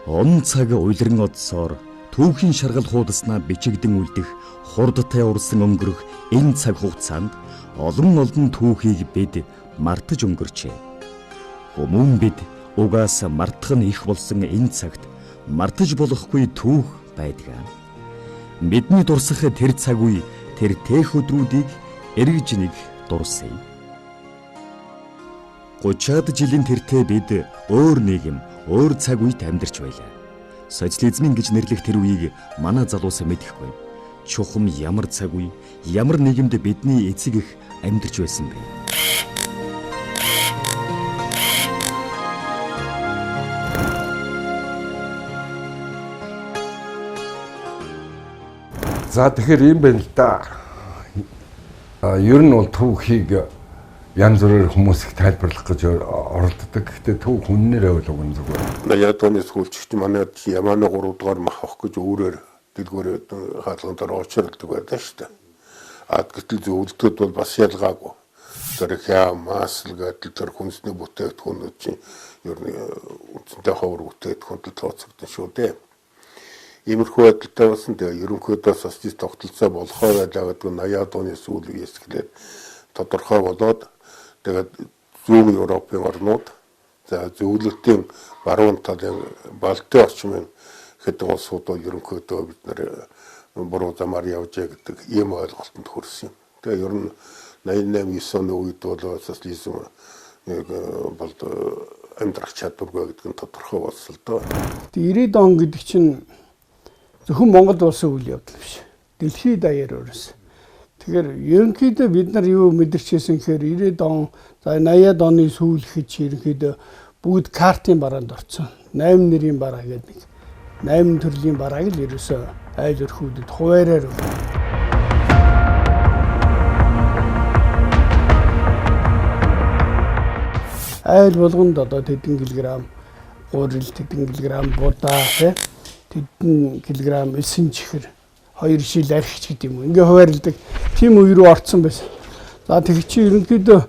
Он цаг уйлран одсоор түүхийн шаргал хуудаснаа бичигдэн үлдэх хурдтай урсан өнгөрөх энэ цаг хугацаанд олон түүхийг бид мартаж өнгөрчээ. Хүмүүн бид угаас мартах нь их болсон энэ цагт мартаж болохгүй түүх байдаг. Бидний дурсах тэр цаг үе, тэр тээх өдрүүдийг эргэж нэг дурсая. 30-аад жилийн тэртээ бид өөр нийгэм, өөр цаг үед амьдарч байлаа. Социализмын гэж нэрлэх тэр үеийг манай залуус мэдэхгүй. Чухам ямар цаг үе, ямар нийгэмд бидний эцэг их амьдарч байсан бэ? За тэгэхээр юм байна л да. Ер нь бол түүхийг янз бүрээр хүмүүс их тайлбарлах гэж оролддог. Гэхдээ төв хүннээрээ бол уг нь зүгээр. Яг тооны сүүлчигч манайд Ямааны 3 дугаар мах авах гэж өөрөөр дэлгүүрээ хаалгандаар очирдаг байдаг шүү дээ. Гэтэл зөвлөлтүүд бол бас ялгаагүй. Тэр хямаасл гэдэг тэр хүнсний бүтээгдэхүүнүүд чинь ер нь үндсэндээ ховор бүтээгдэхүүнтэй тооцогдсон шүү дээ. Иймэрхүү байдалтай болсон. Тэгээ ерөнхийдөө социалист тогтолцоо болохоо байлаа гэдэг нь 80-аад оны сүүл үеэс эхлээд тодорхой болоод тэгээд зүүн Европын орнууд за зөвлөлтийн баруун талын Балтийн орчмын хэдэн улсууд бол ерөнхийдөө бид нэр буруу замаар явжээ гэдэг ийм ойлголтод хүрсэн юм. Тэгээ ер нь 88-9 оны үед бол социализм бол амьдрах чадваргүй гэдэг нь тодорхой болсон л доо. 90-ад он гэдэг чинь зөвхөн Монгол улсын үйл явдал биш. Дэлхийд даяар өрөөс. Тэгэхээр ерөнхийдөө бид нар юу мэдэрчээсэн гэхээр 90-ад он, за 80-ад оны сүүл гэж ерөнхийдөө бүгд картын бараанд орсон. 8 нэрийн бараа гэдэг нэг 8 төрлийн барааг л ерөөсөө айл өрхүүдэд хуваараар өгнө. Айл болгонд одоо тэдэн килограмм гурил, тэдэн килограмм будаа, тэдэн килограмм элсэн чихэр, 2 шил архич гэдэг юм. Ингээ хуваарилдаг. Тийм үе рүү орцсон байсан. За тэг чи ерөнхийдөө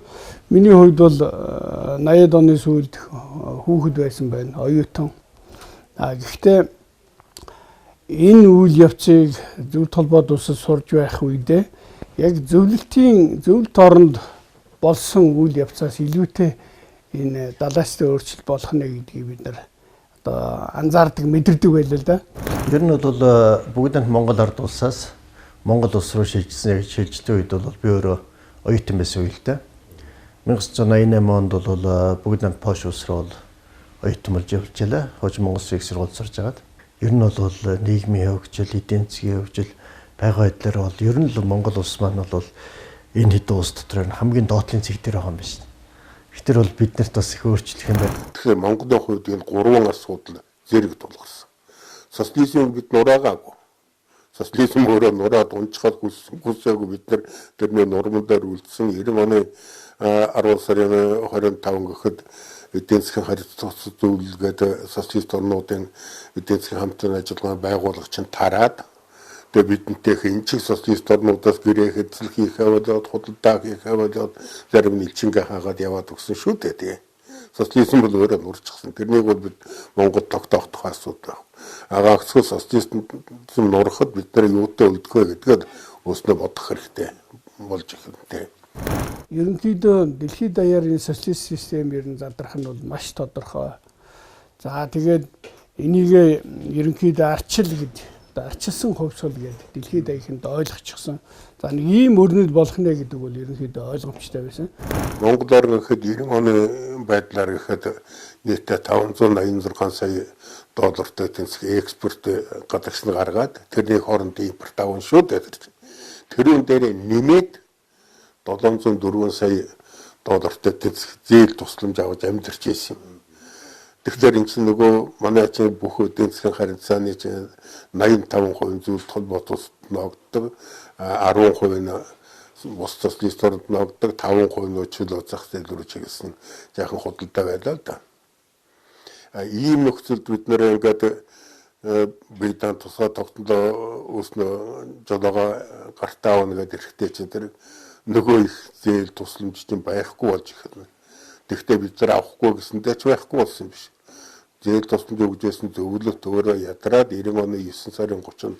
миний хувьд бол 80-ад оны сүүлд хүүхэд байсан байна. Оюутан. Гэхдээ энэ үйл явцыг зөвлөлт холбоод усад сурж байх үедээ яг зөвлөлт оронд болсон үйл явцаас илүүтэй энэ далайстай өөрчлөлт болох нэ гэдгийг бид нар одоо анзаардаг, мэдэрдэг байлаа л да. Ер нь бол бүгд нь Монгол ард улсаас Монгол улс руу шилжсэн шилжлээ үед бол би өөрөө оюутан байсан үе л дээ. 1988 онд бол бүгд нь Польш улс руу оюутан болж явж байлаа. Хожим Монгол Улсын их сургуульд сурж агаад. Ер нь бол нийгмийн хөгжил, эдийн засгийн хөгжил, байгаль байдлаар бол ер нь л Монгол улс маань бол энэ хэдэн улс дотор хамгийн доотлын цэг дээр байгаа юм байна. Гэхдээ бол биднэрт бас их өөрчлөх юм байна. Тэгэхээр Монголын хувьд энэ 3 асуудал зэрэг тулгарсан. Социализм бид нураагаагүй. Социализм өөрөө нураад унчхад хүсээгүй бид нар тэрний нурмандаар үлдсэн 90 оны 10 сарын 25 гэхэд эдийн засгийн харилцаа зөвлөлгээд социалист орнуудын эдийн засгийн хамтран ажиллагаа байгуулагч нь тараад тэгээ бидэнтэй энэ чиг социалист орнуудаас гэрээ хэзэл хийх аваад худалдаа хийх аваад зарим нь элчингээ хаагаад яваад өгсөн шүү дээ тэгээ. Социализм бол өөрөө нурчихсан. Тэрнийг бол бид Монгол тогтоох асуудал байна. Агаарцгүй социализм нурахад бид нар юутай үлдэх вэ гэдгээр өөрснөө бодох хэрэгтэй болж ихэнтэй. Ерөнхийдөө дэлхийд даяар энэ социалист систем ер нь задрах нь бол маш тодорхой. За тэгээд энийг ерөнхийдөө арчилсан хувьсгал гэдэг дэлхийд даяарт ойлгочихсон. За нэг ийм өрнөл болох нэ гэдэг бол ерөнхийдөө ойлгомжтой байсан. Монголоор гэхэд 90 оны байдлаар гэхэд нийтдээ 586 сая доллартай тэнцэх экспорт гадагшны гаргаад тэрний хооронд импорт авсан шүү дээ. Тэрүүн дээр нэмээд 704 сая доллартай тэнцэх зээл тусламж авч амьдарч ирсэн юм. Тэгэхээр энэ чинь нөгөө манай чинь бүх эдийн засгийн харилцааны чинь 85% зөвлөлт холбоотоос ногддог, 10% нь бус социалист орнд ногддог, 5% нь чөлөө зах зээл рүү чиглэсэн жаахан худалдаа байлаа л да. Ийм нөхцөлд бид нэр ингээд Британи тусгай тогтнолоо өөрснөө жолоогоо гартаа авна гэдэг хэрэгтэй чинь тэр нөгөө их зээл тусламж чинь байхгүй болж ирэх юм. Тэгвэл бид нар авахгүй гэсэндээ ч байхгүй болсон юм биш. зээл тусламж өгжсэн зөвлөлт өөрөө ядраад 90 оны 9 сарын 30-нд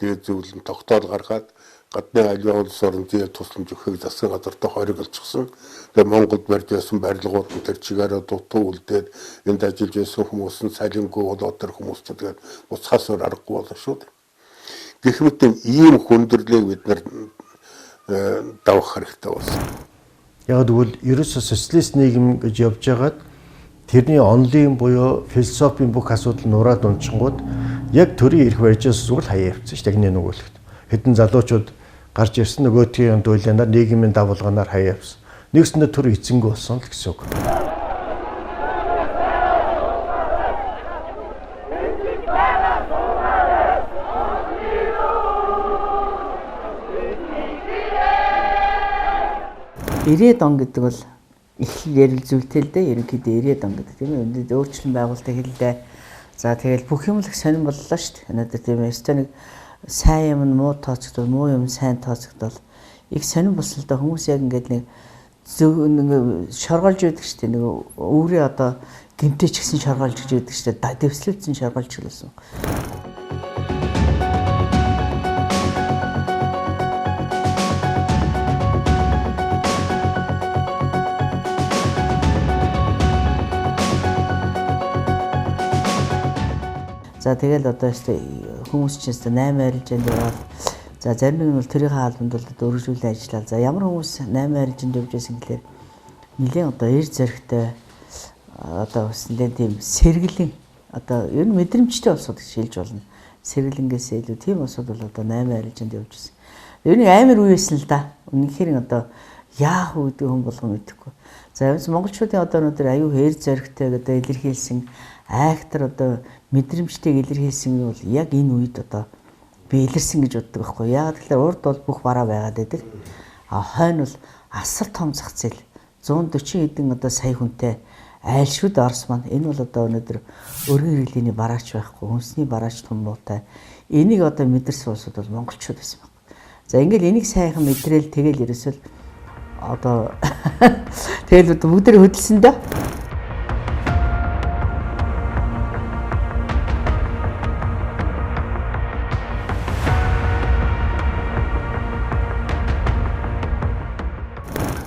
дээд зөвлөлн тогтоол гаргаад гадны аливаа улс орн зээл тусламж өгөхийг засгийн газартай хориглолцсон. Тэгээ Монголд барьж байсан барилгууд нь тэр чигээрээ дутуу үлдээд энд ажиллаж байсан хүмүүс нь салингүй болоод тэр хүмүүс ч тэгээд буцхаас өөр аргагүй болно шүү дээ. Гэх мэт ийм хүндрэлийг бид нар давах хэрэгтэй болсон. Яг тэгвэл ерөөсөө социалист нийгэм гэж явж байгаад тэрний онлын буюу философийн бүх асуудал нураад унчингууд яг төрийн эрх барьжаас зүгээр хаяа явцсан шүү дээ. Нэг нөгөөлөгт. Хэдэн залуучууд гарч ирсэн нөгөөдгийн дуйлаанаар нийгмийн давалгаанаар хаяа явсан. Нэгсэндээ төр эцэнгүй болсон л гэсэн үг. Ирээд он гэдэг бол их ярил зүйлтэй л дээ. Ерөнхийдөө ирээд он гэдэг тийм ээ. Өөрчлөлт байгуулалтыг хэллээ. За тэгэл бүх юм л сонирн боллоо шүү дээ. Надад тийм ээ. Нэг сайн юм муу тооцогдол, муу юм сайн тооцогдол их сонирн болсон л да. Хүмүүс яг ингээд нэг шоргоолж байдаг шүү дээ. Нэг өөрийн одоо гэмтэй ч гэсэн шоргоолж гэж байдаг шүү дээ. Дэвслэлцэн шоргоолж гэлсэн. За тэгэл одоо хүмүүс ч 8 арилжаанд яваад за зарим нэг нь бол төрийн хаалбанд бол өргөжүүлэн ажиллаа. За ямар хүмүүс 8 арилжаанд явж байсан гэхээр нэлээд одоо эр зоригтой одоо үсэндээ тийм сэргэлэн одоо ер нь мэдрэмжтэй улсууд гэж хэлж болно. Сэргэлэнгээс илүү тийм улсууд бол одоо 8 арилжаанд явж байсан. Ер нь амар үе байсан л да. Үнэхээр одоо яах вэ гэдэг хүн болгоно мэдэхгүй. За монголчуудын одоо өнөөдөр аюу эр зоригтой одоо илэрхийлсэн айхтар одоо мэдрэмжтэйг илэрхийлсэн нь бол яг энэ үед одоо би илэрсэн гэж боддог байхгүй. Яг тэгэхээр урд бол бүх бараа байгаад байдаг. А хойно бол асар том зах зээл 140 хэдэн одоо сая хүнтэй айлшгүй Орос маань энэ бол одоо өнөөдөр өргөн хэрэглээний бараач байхгүй, хүнсний бараач том муутай. Энийг одоо мэдэрсэн улсууд бол монголчууд байсан байна. За ингээл энийг сайхан мэдрээл тэгэл ерөөсөл одоо тэгэл бүгдээ хөдөлсөн дөө.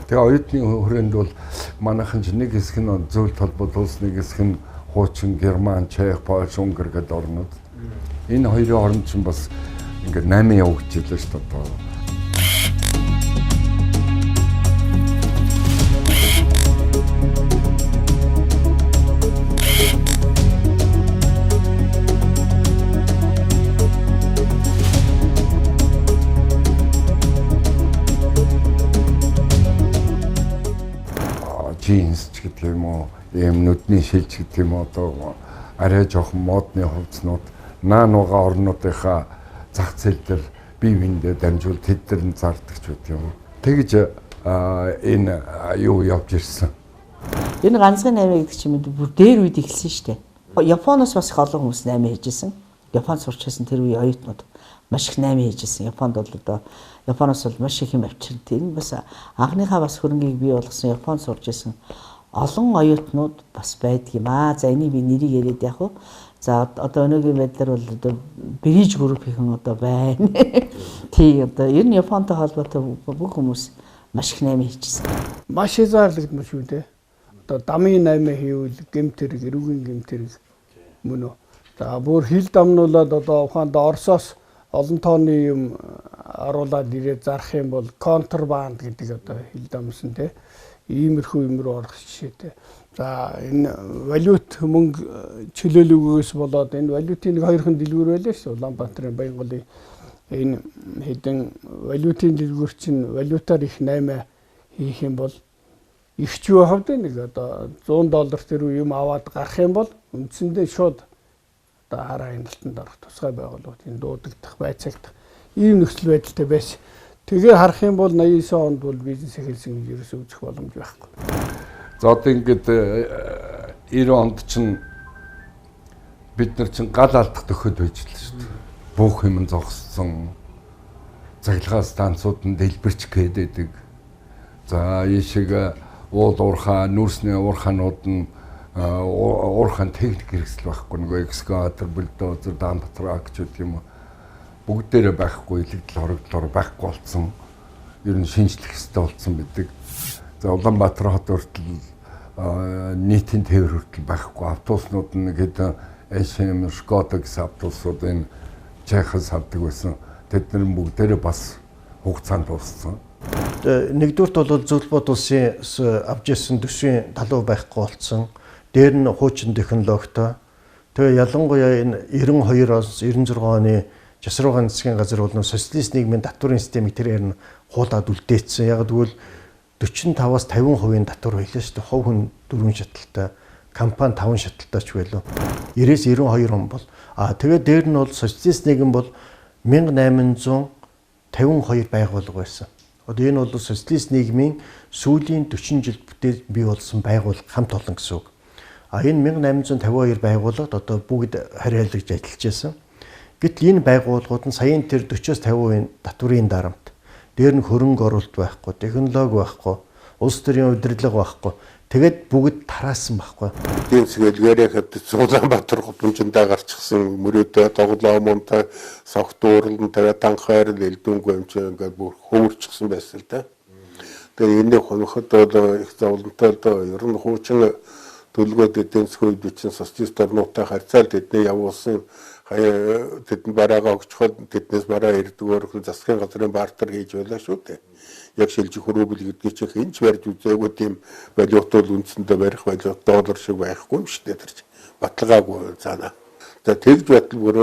Тэгээ оюутны хүрээнд бол манайхан ч нэг хэсэг нь зөвлөлт холбоот улс, нэг хэсэг нь хуучин Герман, Чех, Польш, Унгар гэдэг орнууд. Энэ хоёрын оронд ч бас ингээд 8 явагдчихлаа шүү дээ. Джинс ч гэдэг юм уу, ийм нүдний шилж гэдэг юм одоо арай жоохон модны хувцснууд наанууга орнуудынхаа зах зээл дээр бие биендээ дамжуул тэдгээр нь зардаг ч гэдэг юм. Тэгж энэ юу явж ирсэн. Энэ ганцхан 8 гэдэг чинь бүр дээр үед эхэлсэн шүү дээ. Японоос бас их олон хүмүүс 8 хийжсэн. Японд сурчсан тэр үе оюутнууд маш их 8 хийжсэн. Японд бол одоо Японоос бол маш их юм авчирсан. Энэ бас анхныхаа бас хөрөнгийг бий болгосон Японд сурж исэн олон оюутнууд бас байдаг юм аа. За энийг би нэрийг яриад яах вэ? За одоо өнөөгийн байдлаар бол одоо бриж группийн одоо байна. Тий одоо ер нь Японтой холбоотой бүх хүмүүс маш их 8 хийжсэн. Маш хязгаарлагдсан шүү дээ. Одоо дамын 8 хийвэл гэмтэрэг, эрүүгийн гэмтэрэг мөн үү. За бүр хил дамнуулаад одоо ухаанд Оросоос олон тооны юм оруулаад ирээд зарах юм бол контрабанд гэдэг одоо хил дамсан те. Иймэрхүү юм руу орох жишээтэй. За энэ валют мөнгө чөлөөлөгөөс болоод энэ валютын нэг хоёрхан дэлгүүр байлаа шүү. Улаанбаатарын Баянголын энэ хэдэн валютын дэлгүүр чинь валютаар их 8 хийх юм бол их ч юу хавд нэг одоо $100 тэр юм аваад гарах юм бол үндсэндээ шууд одоо хараа хяналтанд орох тусгай байгууллагын дуудагдах, байцаагдах ийм нөхцөл байдалтай байсан. Тэгээ харах юм бол 89 онд бол бизнес эхэлсэн гэж ерөөсөө үзэх боломж байхгүй. За одоо ингээд 90 онд чинь бид нар чинь гал алдах төхөд байжлаа шүү дээ. Бүх юм зогссон. Цахилгаан станцууд нь дэлбэрч гээдэг. За ийшээ уул уурхаа, нүүрсний уурхаанууд нь уурхайн техник хэрэгсэл байхгүй нөгөө экскаватор, бульдозер, дамптрак ч гэдэг юм уу бүгдээрээ байхгүй илэгдэл хоригдлоор байхгүй болсон. Ер нь шинжлэх хэрэгтэй болсон байдаг. За Улаанбаатар хот хүртэл нийтийн тээвэр хүртэл байхгүй. Автобуснууд нэг хэдэн ЭШМ, Шкода гэсэн автобусууд энэ Чехоос авдаг байсан. Тэд нар бүгдээрээ бас хугацаанд дууссан. Нэгдүгürt бол зөвлбод улсын авч ирсэн төсвийн талуу байхгүй болсон. Дээр нь хуучин технологитой. Тэгээ ялангуяа энэ 92-оос 96 оны Жасруугаан засгийн газар болон социалист нийгмийн татварын системийг тэрээр нь хуулаад үлдээсэн. Яг тэгвэл 45-аас 50% татвар байлаа шүү дээ. Хов хүн 4 шаталтай, компани 5 шаталтай ч байлоо. 90-с 92 он бол. Тэгээд дээр нь бол социалист нийгэм бол 1852 байгууллага байсан. Одоо энэ бол социалист нийгмийн сүүлийн 40 жил бүтээл бий болсон байгууллага хамт олон гэсэн үг. Энэ 1852 байгууллагад одоо бүгд хариалгаж ажиллаж байсан. Гэтэл энэ байгууллагууд нь саяын тэр 40-50% татварын дарамт, дээр нь хөрөнгө оруулалт байхгүй, технологи байхгүй, улс төрийн удирдлага байхгүй. Тэгээд бүгд тараасан байхгүй. Эдийн засгийн хэд Улаанбаатар гудамжиндаа гарчихсан мөрөөдөө тоглоо мунтай согтуурлан тавиа танхаар элдүнгүй юм чи ингээд бүр хөвөрчихсэн байсан л да. Тэгээ энэ хоноход бол их зовлонтой л ер нь хуучин төлөвлөгөөд эдийн засгийн үед бичин социалист орнуудтай харьцаалт эдний явуулсан тэдэн бараагаа өгчхөд тэднээс бараа ирдгөөр засгийн газрын бартер хийж байлаа шүү дээ. Яг шилжих хөрөбөл гэдгийг чи хинч барьж үзээгүй тийм валют бол үндсэндээ барих валют доллар шиг байхгүй юм шүү дээ тэр чинь баталгаагүй цаана. За тэгж байтал бүр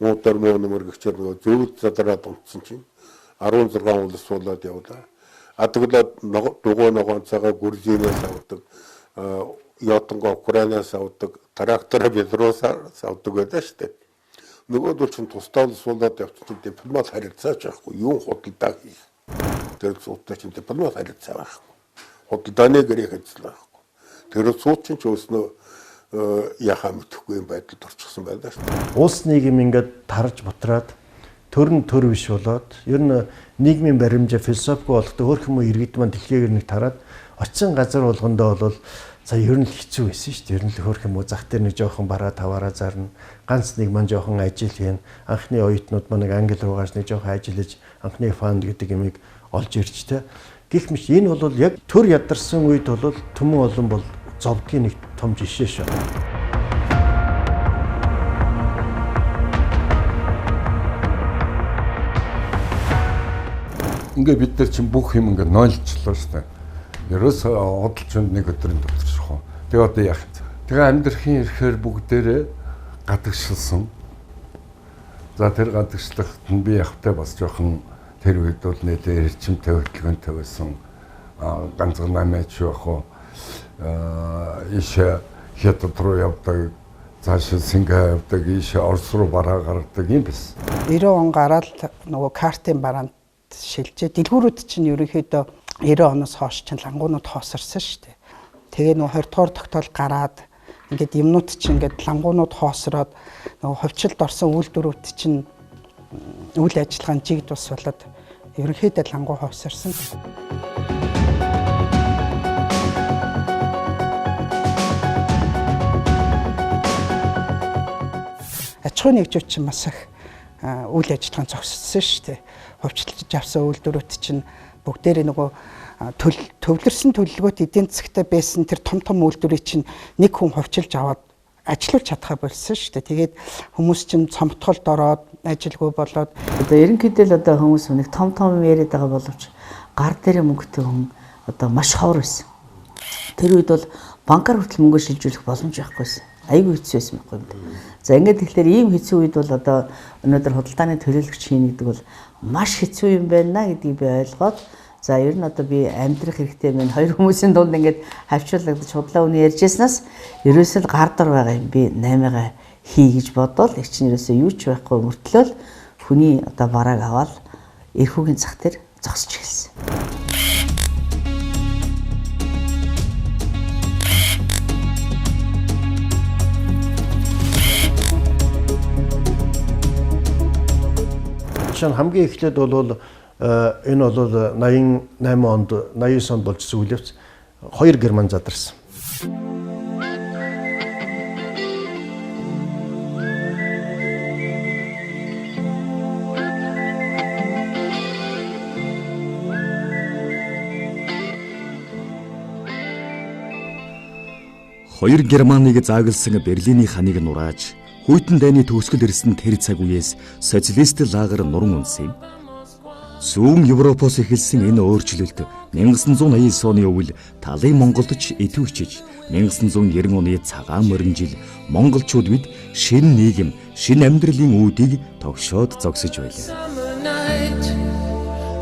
муудаар муу нэмэргчээр нөгөө зөвд задраад унтсан чинь 16 улс болоод явлаа. Атгэлээд дугуй ногоонцоогоо Грузинаас авдаг, Ятанга Украинаас авдаг, трактор Белорусаас авдаг байлаа шүү дээ. Нөгөө чинь тусдаа улс болоод явчихсан дипломат харилцаач байхгүй юу худалдаа хийх. Тэр цууттай чинь дипломат харилцаа байхгүй. Худалдааны гэрээ хэзлээ байхгүй. Тэр цуут чинь ч өөрснөө яхаа мэдэхгүй юм байдалд орчихсон байлаа шүү дээ. Улс нийгэм ингээд тарж бутраад төр биш болоод ер нь нийгмийн баримжаа философигүй болохдоо өөр хүмүүс иргэд маань дэлхийгээр нэг тараад очисон газар болгондоо бол за ер нь л хэцүү байсан шүү дээ. Ер нь л хөөх юм уу зах дээр нэг жоохон бараа таваараа зарна. Ганц нэг маань жоохон ажил хийн. Анхны оюутнууд маань англи руугаас нэг жоохон ажиллаж анхны фанд гэдэг юмыг олж ирж тэ. Гэх мэт энэ бол яг төр ядарсан үед бол төмөн олон бол зовдгийн нэг том жишээ шүү. Ингээ бид нар чинь бүх юм ингээ нойлчлоо шүү дээ. Ерөөс худалчинд нэг өдрийн дотор шахуу. Тэгээ одоо яах вэ? Тэгээ амьдрахын ирэхээр бүгдээрээ гадагшилсан. За тэр гадагшлахт нь би явахтай бас жоохон тэр үед бол нэлээ эрчимтэй хөдөлгөөнтэй байсан. Ганцхан намайч явах уу ийшээ хятад руу явдаг, цаашаа Сингапур явдаг, ийшээ Орос руу бараа гаргадаг юм биш. 90 он гараад нөгөө картын бараанд шилжээ. Дэлгүүрүүд чинь ерөнхийдөө 90 оноос хойш чинь лангуунууд хоосорсон шүү дээ. Тэгээ нөгөө 20 дугаар тогтоол гараад ингээд юмнууд чинь ингээд лангуунууд хоосроод нөгөө ховчлолд орсон үйлдвэрүүд чинь үйл ажиллагааны жиг тус болоод ерөнхийдөө лангуу хоосорсон. Аж ахуйн нэгжүүд чинь бас их үйл ажиллагааны зогссон шүү дээ. Ховчлолж авсан үйлдвэрүүд чинь бүгдээрээ нөгөө төвлөрсөн төлөвлөгөөт эдийн засгтай байсан тэр том үйлдвэрийг чинь нэг хүн ховчилж аваад ажиллуулж чадхаа болсон шүү дээ. Тэгээд хүмүүс чинь цомтголд ороод ажилгүй болоод одоо ерөнхийдөө л одоо хүмүүс нэг том яриад байгаа боловч гар дээр мөнгөтэй хүн одоо маш ховор байсан. Тэр үед бол банкар хүртэл мөнгө шилжүүлэх боломж байхгүйсэн. Айгүй хэцүү байсан байхгүй юм. За ингээд тэгэхээр ийм хэцүү үед бол одоо өнөөдөр худалдааны төлөөлөгч хийнэ гэдэг бол маш хэцүү юм байна гэдгийг би ойлгоод за ер нь одоо би амьдрах хэрэгтэй минь хоёр хүмүүсийн дунд ингээд хавчуулагдаж худлаа үнэ ярьжсэнаас ерөөсөө гар дор байгаа юм би 8-аа хий гэж бодвол их чинь ерөөсөө юу ч байхгүй мөртлөөл хүний одоо барааг аваад эрхүүгийн зах дээр зогсож эхэлсэн. Хамгийн эхлээд бол энэ бол 88 онд 89 онд болж сүүлвч 2 герман задарсан. Хоёр Германыг заагласан Берлиний ханыг нурааж, хүйтэн дайны төгсгөл ирсэн тэр цаг үеэс социалист лагер нуран унсан юм. Зүүн Европоос эхэлсэн энэ өөрчлөлт 1989 оны үйл талын Монголд ч идэвхжиж 1990 оны цагаан морин жил монголчууд бид шинэ нийгэм, шинэ амьдралын үүдийг тогшоод зогсож байлаа.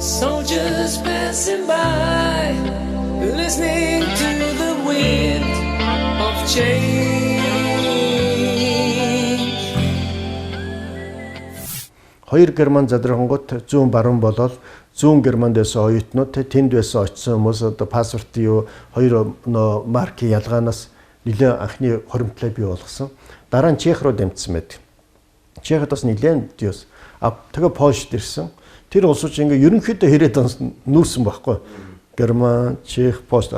Soldiers passing by, listening to the wind of change. Хоёр Герман задрахангууд зүүн баруун болоод зүүн Германд байсан оюутнууд тэнд байсан очсон хүмүүс одоо паспортын юу хоёр маркийн ялгаанаас нэлээд анхны хоримтлаа бий болгосон. Дараа нь Чех руу дамжсан байдаг. Чехд бас нэлээд дээс. Тэгээ Польшд ирсэн. Тэр улсууч ингээ ерөнхийдөө хэрэг нүүрсэн байхгүй. Герман, Чех, Польш,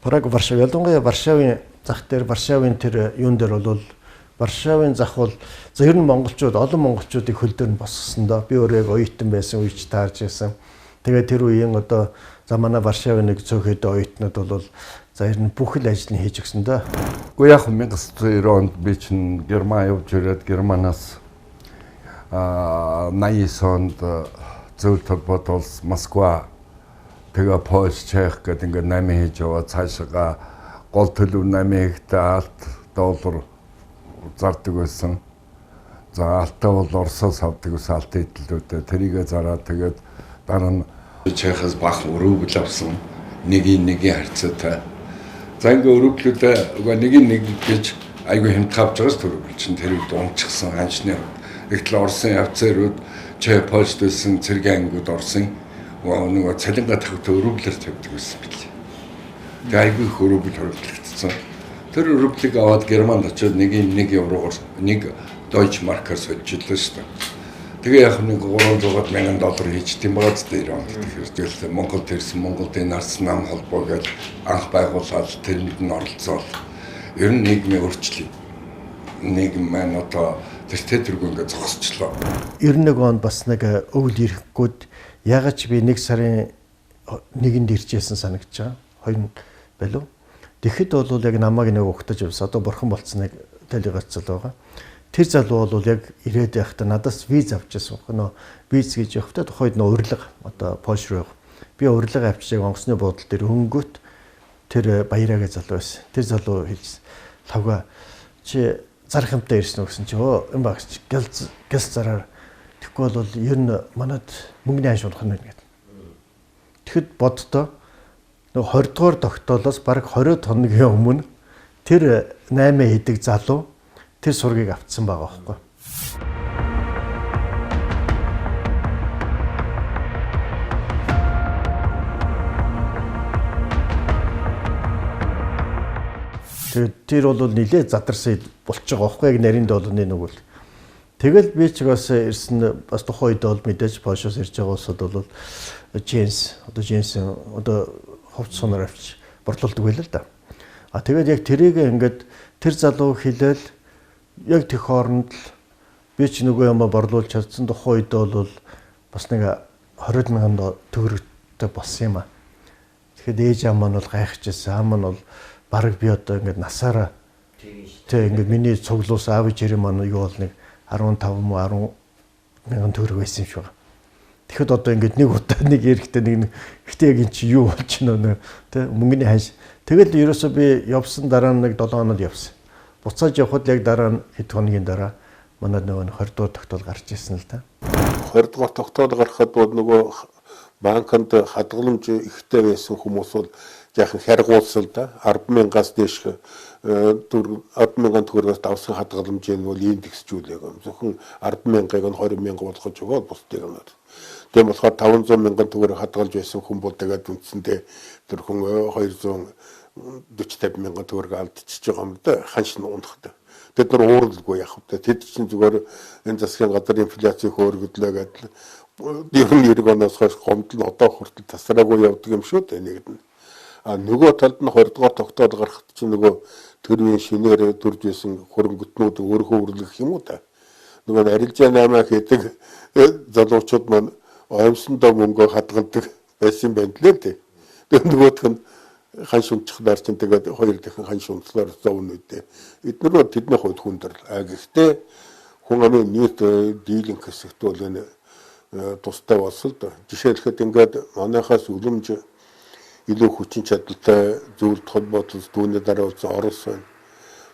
Праг, Варшав, ялангуяа Варшавын зах дээр Варшавын тэр юун дээр бол Варшавын зах бол за ер нь монголчууд олон монголчуудыг хөл дээр нь босгосон доо. Би өөрөө яг оюутан байсан үеч таарж байсан. Тэгээ тэр үеийн одоо за манай Варшавын нэг цөөхөд оюутнууд бол за ер нь бүх л ажлыг хийж өгсөн доо. Гэхдээ яг 1990 онд би чинь Герман явж ирээд Германаас 89 онд зөв толгойд улс Москва тэгээ Польш, Чех гэдэг ингээд 8 хийж яваа цаашаа гол төлөв 8 хектар алт доллар зардаг байсан. За алтаа бол Оросоос авдаг ус алт эдлүүдээ тэрийгэ зараад тэгээд дараа нь Чехаас бах өрөөгл авсан нэг харьцаатай. За ингээ өрөөглүүдээ нэг гэж айгүй хэмт авч байгаас төрөглөл чинь тэр үед унчихсан ханчны ихтэл Оросын явцаарууд Чех, Польшд байсан цэргийн ангууд Оросын нөгөө цалингаа тавьдаг өрөөглөөр тавьдаг байсан билээ. Тэгээд айгүй их өрөөгл хоригдлагдсан. Тэр өрөөглийг аваад Германд очиод нэг еврогоор нэг Deutsche Mark-аар солижиллаа шүү дээ. Тэгээ яг нэг $300,000 хийж тийм байгаа дээ онд. Тэгэхээр Монголд ирсэн Монголын Арс нам холбоо гэж анх байгуулаад тэрэнд нь оролцоод ер нь нийгмийн өөрчлөлт нийгэм маань одоо тэр төргөө ингээд зогсчлоо. 91 онд бас нэг өвөл ирэхгүйд ягаад ч би 1 сарын 1-нд иржсэн санагдаж байгаа. 2 байлуу. Тэгэхэд бол яг намайг нэг өгтөж явсан. Одоо бурхан болцсныг талигацсан байгаа. Тэр залуу бол яг ирээд байхдаа надаас виз авчихсан. Нөө виз гэж явахдаа тухайд нөө урилга одоо Польш руу. Би урилга авчиж онгоцны буудлын дээр хөнгөт тэр баяраагийн залуу байсан. Тэр залуу хэлсэн. Лавга чи зарах юмтай ирсэн үү гэсэн чи энэ багч гэлс зараар тэгэхгүй бол ер нь манад мөнгөний ханш унах нь гэдэг. Тэгэхэд боддоо 20 дугаар тогтоолоос бараг 20 хоногийн өмнө тэр 8 хэдэг залуу тэр сургийг авцсан байгаа байхгүй. Тэр бол нилээ задарсан болчих байгаа байхгүй яг нарийн доолны нэг үл. Тэгэл би ч бас ирсэн бас тухайн үед бол мэдээж Польшоос ирж байгаа улсууд бол Дженс одоо ховц сонор авч борлуулдаг байлаа л да. Тэгээд яг тэрийг ингээд тэр залуу хэлээл яг тэр хооронд л би ч нөгөө юм борлуулж чадсан тухайн үед бол бас нэг 20,000 төгрөгтэй болсон юм а. Тэгэхэд ээж аав маань бол гайхажсэн. Аав маань бол бараг би одоо ингээд насаараа тэг ингээд миний цуглуус аав ээж маань юу бол нэг 15 муу 10,000 төгрөг байсан юм шиг байна. Тэгэхэд одоо ингээд нэг удаа нэг эрэхтэй нэг ихтэй яг эн чи юу болж байна тэ мөнгөний ханш. Тэгэл ерөөсөө би явсан дараа нь нэг 7 хоноод явсан. Буцааж явхад яг дараа нь хэд хоногийн дараа манай нөгөө 20 дугаар тогтоол гарч ирсэн л та. 20 дугаар тогтоол гарахад бол нөгөө банкнд хадгаламж ихтэй байсан хүмүүс бол яахан харгуулсан да 10,000-аас дээш 10,000 төгрөгөөс давсан хадгаламжийг бол индексжүүлээг юм. Зөвхөн 10,000-ыг нь 20,000 болгож өгөөд бусдыг нь. Тийм болохоор 500,000 төгрөг хадгалж байсан хүн бол тэгээд үндсэндээ тэр хүн 240-50,000 төгрөг алдчихж байгаа юм да. Ханш нь унахтай. Тэд нар ууралгүй яах вэ? Тэд чинь зүгээр энэ засгийн газар инфляцийг хөөргөдлөө гэдэг. Ер нь 90 оноос хойш гомдол нь одоо хүртэл тасраагүй явдаг юм шүү дээ нэгд нь. Нөгөө талд нь 20 дугаар тогтоол гарахт чинь нөгөө төрийн шинээр дүрж байсан хөрөнгөтнүүд өөрөө үрлэх юм уу та. Нөгөө арилжаа 8 хийдэг залуучууд маань оомсондоо мөнгө хадгалдаг байсан байна лээ дээ. Тэгээд нөгөөх нь хан шунцхлаар чинь тэгээд хоёр дахин хан шунцлаар зовно үдээ. Эднэрөө тэдний хувьд хүндрэл. Гэхдээ хүн амын нийт дийлэнх хэсэгт бол энэ тустай болсон л да. Жишээлхэд ингээд манайхаас үлэмж илүү хүчин чадалтай зөвлөлт холбоотолд түүний дараа улсын Орос байна.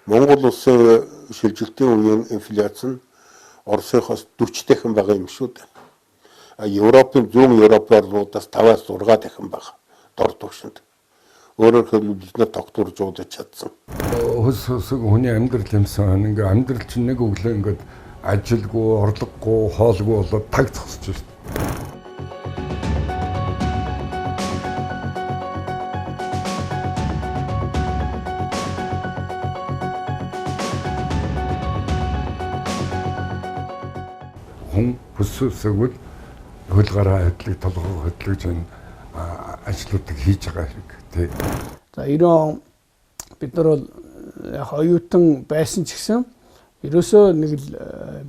Монгол улсын шилжилтийн үеийн инфляц нь Оросынхоос 40 дахин бага юм шүү дээ. Европын зүүн Европ орнуудаас 5-6 дахин бага дор түвшинд. Өөрөөр хэлбэл бид нар тогтворж уудаж чадсан. Хөс хөсөг хүний амьдрал юмсан. Ингээ амьдрал чинь нэг өглөө ингээд ажилгүй, орлогогүй, хоолгүй болоод таг зогсож байна. Хүн бүсөөсөгөл хөл гараа хөдлөг толгой хөдлөж энэ ажлуудыг хийж байгаа хэрэг тий. За 90 он бид нар бол яг оюутан байсан ч гэсэн ерөөсөө нэг л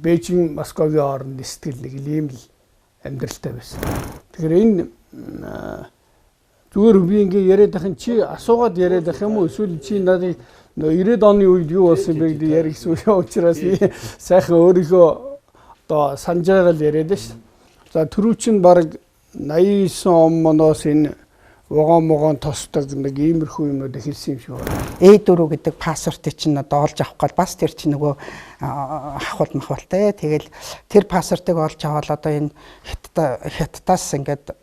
Бээжин, Москвагийн хооронд сэтгэл нэг л ийм л амьдралтай байсан. Тэгэхээр энэ зүгээр би ингээ яриад ахын чи асуугаад яриад ах юм уу эсвэл чи надыг 90 оны үед юу болсон бэ гэдэг ярих гэсэн учраас би сайхан өөрийнхөө одоо санаж байгаа л яриад ш. За түрүү чин баг 89 он моноос энэ вогон тосдог нэг иймэрхүү юмнууд хэлсэн юм шиг байна. E4 гэдэг паспортыг чинь одоо олж авах гол бас тэр чинь нөгөө ахвал махвалтай. Тэгэл тэр паспортыг олж аваад одоо энэ хятадаас ингээд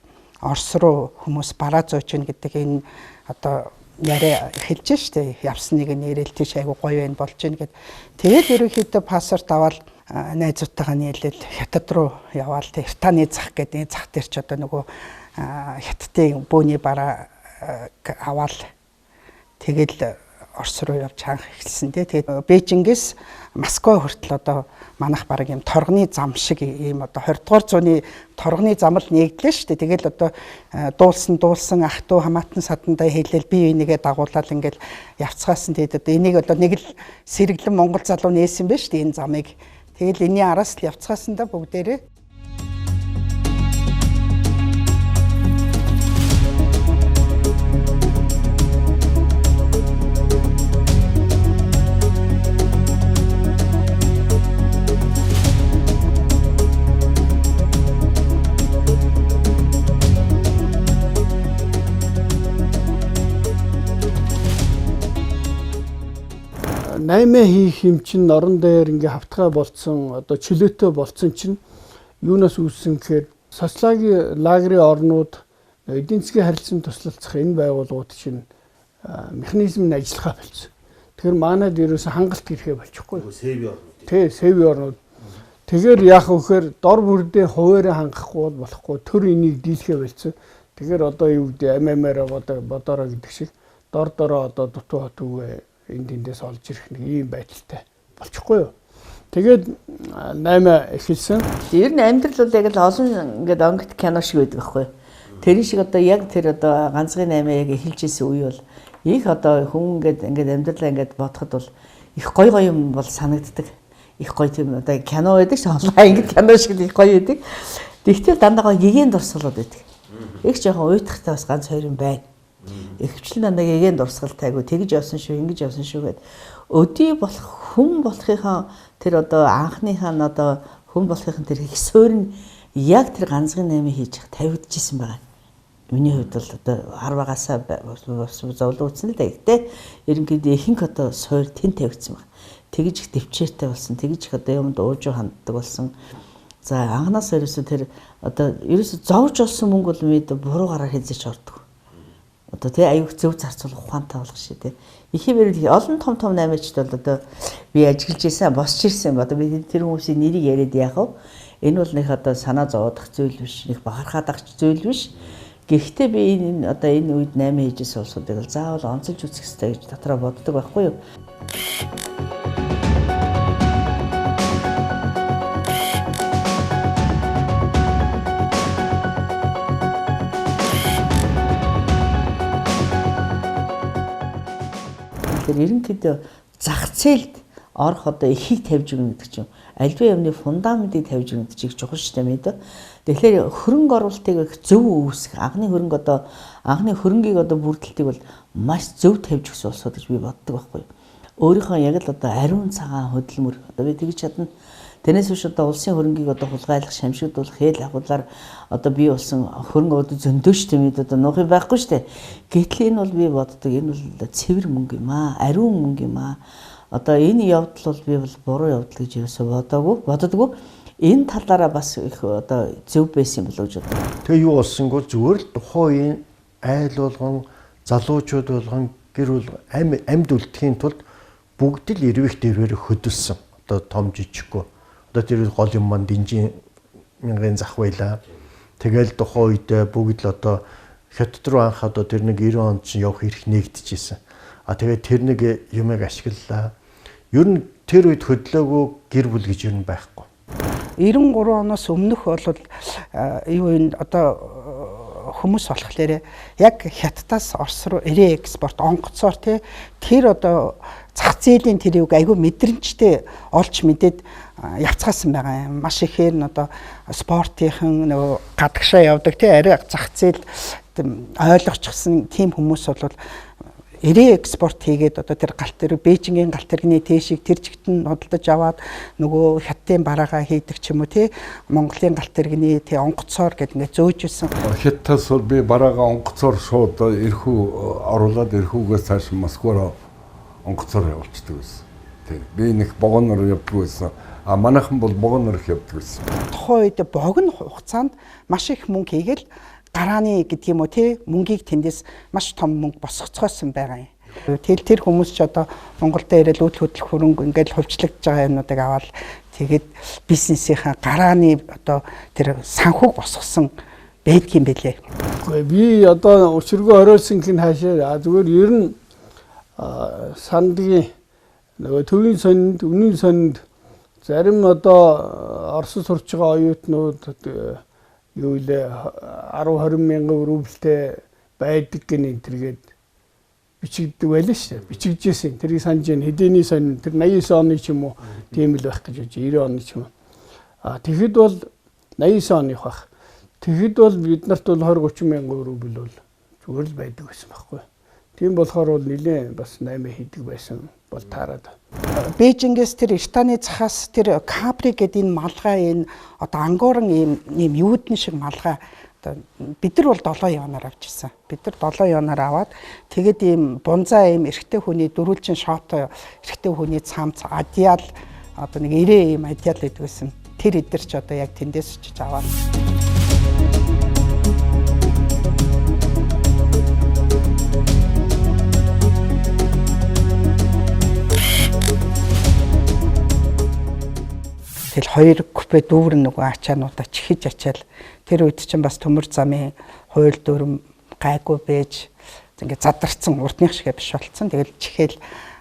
Орос руу хүмүүс бараа зөөж гин гэдэг энэ одоо яриа эхэлж штэ. Явсныг нэрэл тийш айгу гоё байна болж гин гэд. Тэгэл ерөнхийдөө паспорт аваад найзуудтайгаа нийлэл хятад руу яваал тэр таны зах гэдэг зах дээр ч одоо нөгөө хятадын бөөний бараа аваад тэгэл Орос руу явж хаах эхэлсэн тий. Тэгээд Бээжингээс Москва хүртэл одоо манайх баг юм торгоны зам шиг ийм одоо 20 дугаар зууны торгоны зам л нэгдлээ шүү дээ. Тэгэл одоо дуулсан ах トゥ хамаатан садандаа хэлэл бие бинийгээ дагуулаад ингээл явцгаасан. Тэгээд одоо энийг одоо нэг л сэргэлэн Монгол залуу нээсэн байна шүү дээ энэ замыг. Тэгэл энэний араас л явцгаасан да бүгдээрээ. Наймаа хийх юм чинь орон дээр ингээ хавтгай болцсон одоо чөлөөтэй болцсон чинь юунаас үүссэн гэхээр социологийн лагерийн орнууд эдийн засгийн харилцан туслалцах энэ байгууллагууд чинь механизм нь ажиллахаа болсон. Тэгэхээр манайд ерөөсө хангалт ирэхэ болчихгүй. Сэви орнууд. Тэгэхээр яах вэ гэхээр дор бүрдээ хуваараа хангахгүй болохгүй төр энийг дийлхэ болсон. Тэгэхээр одоо юу гэдэг ММР бодороо гэдэг шиг дор дороо одоо дутуу хатгүй энд эндээс олж ирэх нэг ийм байдалтай болчихгүй юу. Тэгээд 8 эхэлсэн. Ер нь амьдрал бол яг л олон ингээд онгт кино шиг байдаг байхгүй. Тэрийн шиг одоо яг тэр одоо ганцхан 8 яг эхэлж исэн үе бол их одоо хүн ингээд амьдралаа ингээд бодоход бол их гоё юм бол санагддаг. Их гоё тийм одоо кино байдаг ш онлайн ингээд кино шиг их гоё байдаг. Тэгтэл дандаа гэгээн дурсгалууд байдаг. Их жоохон уйтахтай бас ганц хоёр юм байна. Ихвчлэн дандаа гэгээн дурсгалтайгүй тэгж явсан шүү, ингэж явсан шүү гэд өдий болох хүн болохынхаа тэр одоо анхныхаа нь одоо хүн болохын тэр их суурь нь яг тэр ганцхан 8 хийж тавигдчихсэн байгаа. Миний хувьд бол одоо харвагаасаа зовлон утсан л да ихтэй ерөнхийдөө ихэнх одоо суурь тэн тавигдсан байна. Тэгж их төвчээртэй болсон, тэгж их одоо юмд уужуу ханддаг болсон. За анханаас ерөөсөө тэр одоо ерөөсөө зовж олсон мөнгө бол мэд буруу гараар хязгаарч ордог. Одоо тий аюух зөв зарцуулах ухаантай болох шээ тий. Ихэвээр олон том 8-ачд бол одоо би ажиллаж ирсэн, босч ирсэн. Одоо би тэр хүмүүсийн нэрийг яриад яах вэ? Энэ бол нэг одоо санаа зовоодох зүйл биш, нэг бахархаад ах зүйл биш. Гэхдээ би энэ одоо энэ үед 8 хийжсэн улсуудыг л заавал онцолж үзэх хэрэгтэй гэж дотроо боддог байхгүй юу? Ерөнхийдөө зах зээлд орох одоо эхийг тавьж өгнө гэдэг чинь альва юмны фундаментыг тавьж өгнөд чиг чухал шүү дээ мэдээ. Тэгэхээр хөрөнгө оруулалтыг зөв үүсгэх, анхны хөрөнгийг одоо бүрдэлтийг бол маш зөв тавьж өгсөн улсууд гэж би боддог байхгүй. Өөрийнхөө яг л одоо ариун цагаан хөдөлмөр одоо би тэгж чадна. Тэрнээс биш одоо улсын хөрөнгийг одоо хулгайлах, шамшигдуулах, хэл ахуулаар одоо бий болсон хөрөнгө одоо зөндөж тэмээд одоо нуух юм байхгүй шүү дээ. Гэтэл энэ бол би боддог энэ бол цэвэр мөнгө юм аа, ариун мөнгө юм аа. Одоо энэ явдал бол би бол буруу явдал гэж ерөөсө боддоггүй. Энэ талаараа бас их одоо зөв байсан болов гэж бодлоо. Тэгээ юу болсонгүй зүгээр л тухайн айл болгон залуучууд болгон гэр бүл амьд үлдэхийн тулд бүгд л эрвэх дээрээр хөдөлсөн. Одоо том жижиггүй. Одоо тэр гол юм маань динжин мянган зах байлаа. Тэгэл тухайн үед бүгд л одоо хятад руу анх одоо тэр нэг 90 онд чинь явах эрх нэгдэжсэн. Тэгээд тэр нэг юмыг ашиглалаа. Ер нь тэр үед хөдлөөгүй гэр бүл гэж ер нь байхгүй. 93 оноос өмнөх бол юу энэ одоо хүмүүс болохоор яг Хятадаас Орос руу эрээ экспорт онгоцоор тэр одоо зах зээлийн тэр юг айгүй мэдрэмжтэй олж мэдээд явцгаасан байгаа юм. Маш ихээр нь одоо спортынхан нөгөө гадагшаа явдаг арай зах зээл ойлгочихсон тийм хүмүүс бол эрээ экспорт хийгээд одоо тэр галт тэрэг Бээжингийн галт тэрэгний тээшийг тэр чигтэн нодолдож аваад нөгөө хятадын бараагаа хийдэг ч юм уу Монголын галт тэрэгний онгоцоор гэдэг ингээд зөөжсэн. Хятадас бол би бараагаа онгоцоор шууд эрхүү оруулаад эрхүүгээс цааш Москвароо онгоцоор явуулчихдаг байсан. Би нэг богоноор явдаг байсан. Манайхан бол богоноор явдаг байсан. Тухайн үед богино хугацаанд маш их мөнгө хийгээл гарааны гэдэг юм уу мөнгийг тэндээс маш том мөнгө босгоцгоосон байгаа юм. Тэгэл тэр хүмүүс ч одоо Монголд ирэл үйл хөдлөх хөрөнгө ингээд хувьчлагдж байгаа юмнуудыг аваад тэгээд бизнесийнхаа гарааны одоо тэр санхүүг босгосон байдгийн байлээ. Гэхдээ би одоо өчиргөө оройлсон гин хаашаа зүгээр ер нь сандгийн нөгөө төвийн сонинд, үнийн сонинд зарим одоо Орос сурч байгаа оюутнууд юу илээ 10-20 мянган рубльтэй байдаг гэн энтергээд бичигддэг байлаа шүү дээ. Бичигдчихсэн. Тэрийг санаж байна. Хэдийний сонин тэр 89 оны ч юм уу тийм л байх гэж байна. 90 оны ч юм уу. Тэгэхэд бол 89 оных байх. Тэгэхэд бол бид нарт бол 20-30 мянган рубль бол зүгээр л байдаг байсан байхгүй. Тийм болохоор бол нэлээд бас 8 хийдэг байсан бол таарад. Бээжингээс тэр Иртаны цахаас тэр Капри гэдэг энэ малгай энэ одоо ангорон ийм юудны шиг малгай бид нар бол 7 явнаар авч ирсэн. Бид нар 7 явнаар аваад тэгээд ийм бунзаа ийм эрэгтэй хүний дөрвөлжин шото эрэгтэй хүний цамц адиал одоо нэг 90 ийм адиал гэдэг байсан. Тэр эдэр ч одоо яг тэндээс очиж аваад Тэгэл 2 купе дүүр нөгөө ачаануудаа чихэж ачаал тэр үед чинь бас төмөр замын хууль дүрм гайгүй байж ингээд задарсан урдных шигэ биш болцсон. Тэгэл чихэл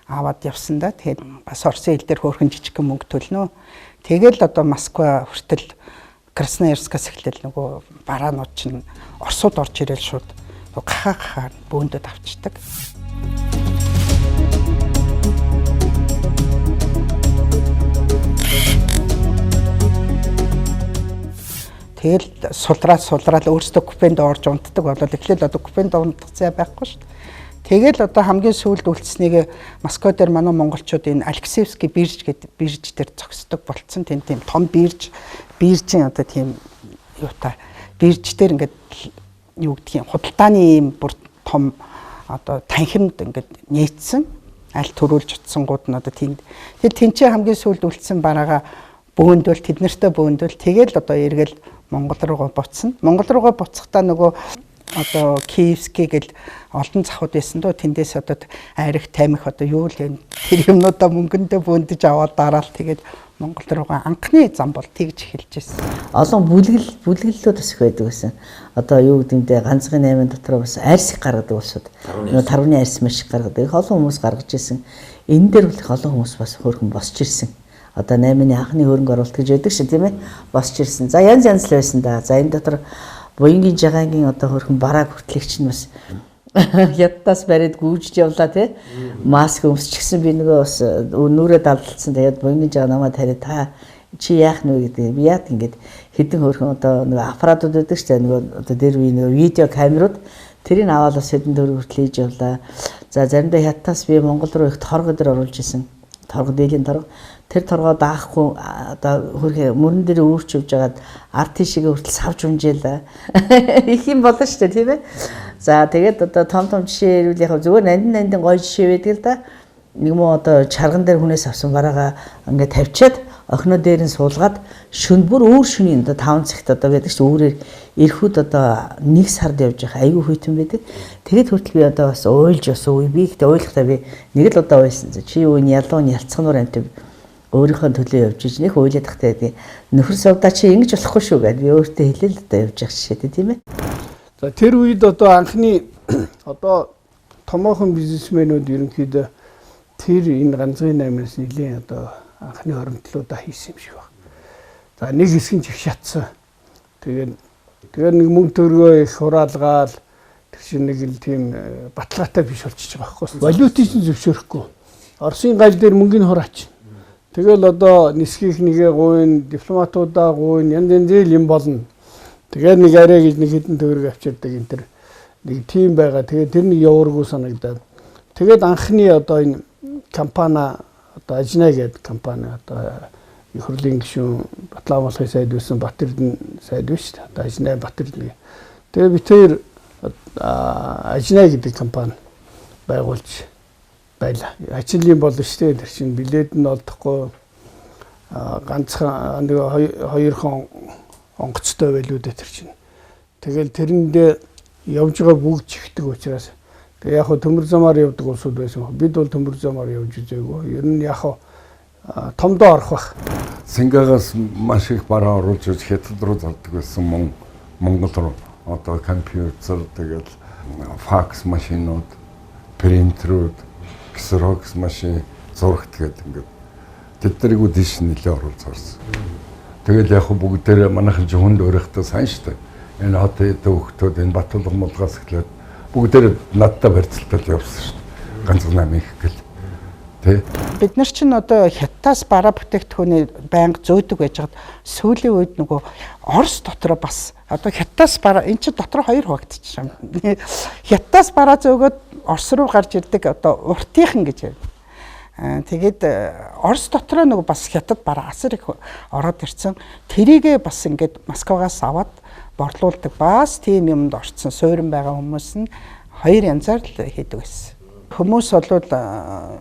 аваад явсан да. Тэгээд бас Оросын хил дээр хөөрхөн жижигхэн мөнгө төлнө. Тэгэл одоо Москва хүртэл Красноярскаас эхлээл нөгөө бараанууд чинь Оросууд орж ирэл шууд гахаа бөөндөд авчдаг. Тэгэл сулраад өөрсдөө купенд орж унтдаг болол эхлээл одоо купенд унтах зай байхгүй шүү дээ. Тэгэл одоо хамгийн сүүлд үлдсэнийг Москва дээр манай монголчууд энэ Алексеевский бирж гэдэг бирж дээр зогсдог болцсон. Тийм том биржийн одоо тийм юутай бирж дээр ингээд юу гэдгийг худалдааны ийм бүр том одоо танхимд ингээд нээсэн аль төрүүлж утсангууд нь одоо тийм. Тэгээд тэнцээ хамгийн сүүлд үлдсэн бараага бөөндөл тэд нартай бөөндөл тэгэл одоо эргэл Монгол руугаа буцсан. Монгол руугаа буцахдаа нөгөө одоо Киевский гэл олон захууд байсан дөө тэндээс одоо айрах тамих одоо юу л юм тэр юмнуудаа мөнгөндөө бөөндөж аваад дараал тэгээд Монгол руугаа анхны зам бол тэгж эхэлж байсан. Олон бүлгэллүүд бас их байдаг байсан. Одоо юу гэдэмдээ ганцхан 8 дотор бас арьс гаргадаг улсууд. Нөгөө тарвны арьс маш их гаргадаг. Их олон хүмүүс гаргаж ирсэн. Энэ дээр бол их олон хүмүүс бас хөөрхөн босч ирсэн. Одоо 8-ны анхны хөрөнгө оруулалт гэж байдаг шүү тийм ээ босч ирсэн. За янз л байсан да. За энэ дотор буянгийн жагаангийн одоо хөрхөн бараа хүртэлэгч нь бас ядтаас бариад гүйжж явлаа тий. Маск өмсчихсэн би нөгөө бас нүрээ далдалсан. Тэгээд буянгийн жагаа намайг тариад та чи яах нь вэ гэдэг. Би яад ингээд хэдэн хөрхөн одоо нэг аппаратууд байдаг шүү дээ. Нөгөө одоо дээр үе нөгөө видео камерууд тэрийг аваад бас хэдэн төгрөг хүртэл хийж явлаа. За заримдаа хятадаас би Монгол руу их торго дээр оруулж исэн. Торго дээлийн торго. Тэр торгоо даахгүй одоо хөрхөө мөрөн дээр өөрч явж байгаад арт тийшээ хүртэл савж унжээл. Их юм болно шүү дээ, тийм ээ. За тэгээд одоо том жишээ ирвэл яг зүгээр нандин гоё жишээ байдаг л да. Нэг муу одоо чарган дээр хүнээс авсан бараагаа ингээд тавьчаад охиноо дээр нь суулгаад шүн бүр өөр шөнийн одоо 5 цагт одоо байдаг шүү өөрөөр эрхүүд одоо 1 сард явж явах аюу хүйтэн байдаг. Тэгэд хүртэл би одоо бас уйлж бас үе би ихтэй ойлгохтой би нэг л удаа уйлсан. Чи юу энэ ялуу ялцгануур амт өөрийнхөө төлөө явж иж нэг уйлаад тахтай гэдэг. Нөхөр сувдаа чи ингэж болохгүй шүү гэдэг би өөртөө хэлээ л одоо явж явах шишээ тийм ээ. За тэр үед одоо анхны одоо томоохон бизнесмэнүүд ерөнхийдөө тэр энэ ганцхан 8-аас нэлийн одоо анхны хоримтлуудаа хийсэн юм шиг байна. За нэг хэсэг нь их шатсан. Тэгээд нэг мөнгө төгрөгөө их хураалгаал тэр чинь нэг л тийм баталгаатай биш болчихж байгаа байхгүй. Валютыг чинь зөвшөөрөхгүй. Оросын гал дээр мөнгөний хураач. Тэгэл одоо нисгийх нэгэ гуйн, дипломатуудаа гуйн, янз юм болно. Тэгээд нэг арай гэж нэг хэдэн төгрөг авчирдаг энэ төр нэг тим байгаа. Тэгээд тэрний явааргүй санагдаад. Тэгээд анхны одоо энэ компани одоо Ажнаа гэдэг компани одоо их хурлын гишүүн Батлан сайд байсан Батэрдэн сайд биш үү? Одоо Ажнаа Батэрдэн. Тэгээд бид хоёр Ажнаа гэдэг компани байгуулж байлаа. Ажлын болно шүү дээ. Тэр чинь билет нь олдохгүй ганцхан нэг хоёрхан онгоцтой байлуу дээ тэр чинь. Тэгэл тэрэндээ явж байгаа бүгд чихдэг учраас тэгээ яг хөө төмөр замаар явдаг улсууд байсан. Бид бол төмөр замаар явж үзээгүй. Ер нь яг томдоо орох бах. Сингагаас маш их бараа оруулж хятад руу зардаг байсан Монгол руу одоо компьютер тэгэл факс машинууд, принтерүүд, ксерокс машин зурагт гэдэг ингээд тэднийг үдиш нэлээ оруулж зарсан. Тэгэл яг бүгдээрээ манайхан жүхэнд өөрөختөө сайн штэ. Энэ хот хөөхтүүд энэ Батулга мулгаас эхлээд бүгдээрээ надтай барьцалтад явсан штэ. Ганцхан 8 их гэл. Тэ. Бид нар чинь одоо хятадаас бараа бүтээгдэхүүний байнга зөөдөг байжгаад сүүлийн үед нөгөө Орос дотроо бас одоо хятадаас бараа эн чинь дотроо 2 хуваагдчихсан. Хятадаас бараа зөөгөөд Орос руу гарч ирдэг одоо уртынхан гэж байна. Тэгээд Орос дотроо нөгөө бас хятад бараа асар их ороод ирсэн. Тэрийгээ бас ингээд Москвагаас аваад борлуулдаг бас тийм юмд орцсон суурин байгаа хүмүүс нь 2 янзаар л хийдэг байсан. Хүмүүс бол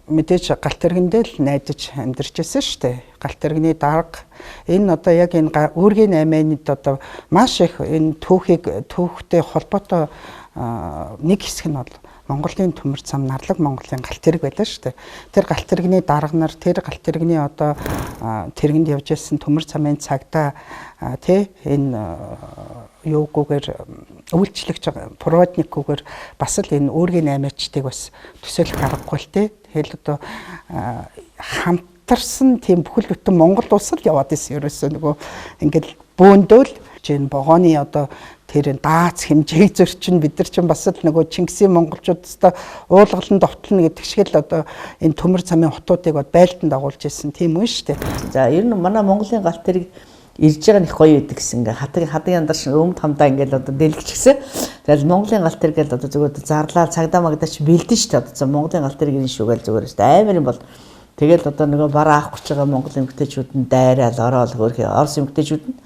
мэдээж галт тэргэндээ л найдаж амьдарч байсан шүү дээ. Галт тэрэгний дарга энэ одоо яг энэ үүргийн 8-нд одоо маш их энэ түүхтэй холбоотой нэг хэсэг нь бол Монголын төмөр зам Нарлаг Монголын галт тэрэг байлаа шүү дээ. Тэр галт тэрэгний дарга нар тэр галт тэрэгний одоо тэргэнд явж ирсэн төмөр замын цагдаа тий энэ юугүйгээр үйлчлэгч проводникгүйгээр бас л энэ үүргийн 8-ачтыг бас төсөөлөх аргагүй л тий. Тэгэл одоо хамтарсан тийм бүхэл бүтэн Монгол улс л яваад исэн ерөөсөө нөгөө ингээл бөөндөөл чинь богооны одоо тэр даац хэмжээ зөрчин бид нар чинь бас л нөгөө Чингисийн монголчуудтай уулгалан довтлно гэдэг шиг л одоо энэ төмөр замын хотуудыг байлдан дагуулж ирсэн тийм үү шүү дээ. За ер нь манай Монголын галт тэрэг ирж байгаа нэг гоё байдаг гэсэн ингээ хатаг яндар шиг өмд хамдаа ингээл одоо дэлгэчихсэн. Тэгэл Монголын галт тэрэг л одоо зүгээр зарлаа цагдаа магдаач бэлдэн шүү дээ. Одоо Монголын галт тэрэг энэ шүүгээл зүгээр шүү дээ. Амар юм бол тэгэл одоо нөгөө бараа авах гэж байгаа Монголын эмэгтэйчүүд нь дайраал ороод хөрхи Орос эмэгтэйчүүд нь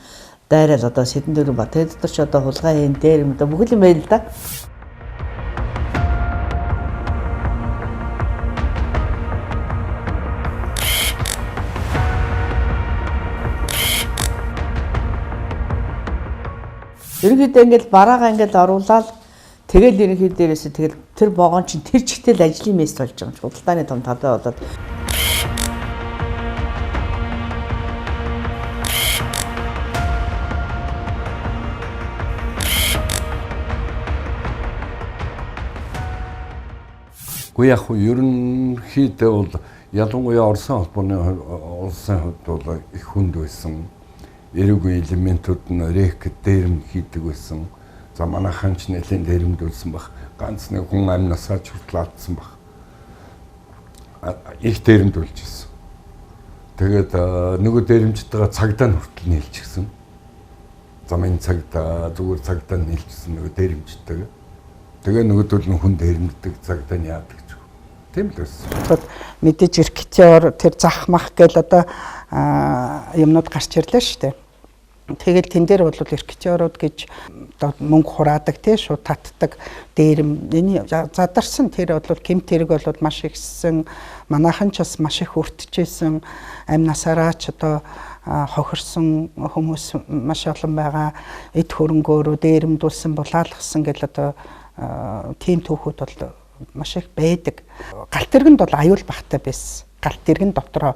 дайраал одоо сэдэн дөрөв ба тэр дотор ч одоо хулгай хийн дээр юм одоо бүгд юм байл л да. Ерөнхийдөө ингээл бараагаа ингээл оруулаад тэгэл ерөнхийдөө дээрээс тэгэл тэр богоон чинь тэр чигтэл ажлын мест болж байгаа юм чи худалдааны том талбай болоод Гэхдээ яг ерөнхийдөө бол ялангуяа Оросын холбооны улсын хувьд бол их хүнд байсан. Эрүүгийн элементүүд нь рекет дээрэм хийдэг байсан. За манайхан ч нэлийн дээрэмдүүлсэн баг. Ганц нэг хүн амнасаа ч хүртэл алдсан баг. Их дээрэмдүүлж ирсэн. Тэгээд нөгөө дээрэмчтэйгээ цагдаа нь хүртэл нийлчихсэн. Замын цагдаа, зүгээр цагдаа нь нийлчихсэн нөгөө дээрэмчтэйгээ. Тэгээ нөгөөдөл нь хүн дээрэмдэг цагдаа нь яадаг ч. Тийм л байсан. Тэгэхээр мэдээж эрхтээр тэр зах мах гэл одоо юмнууд гарч ирлээ шүү дээ. Тэгэл тэн дээр бол эрхтээрүүд гэж одоо мөнгө хураадаг тий шууд татдаг дээрэм энэ задарсан тэр бол гэмт хэрэг бол маш ихсэн манайхан ч бас маш их өртөжсэн амь насаараа ч одоо хохирсон хүмүүс маш олон байгаа эд хөрөнгөөрөө дээрэмдүүлсэн булаалгасан гэл одоо тийм түүхүүд бол маш их байдаг. Галт тэргэнд бол аюул багтай байсан. Галт тэргэн дотроо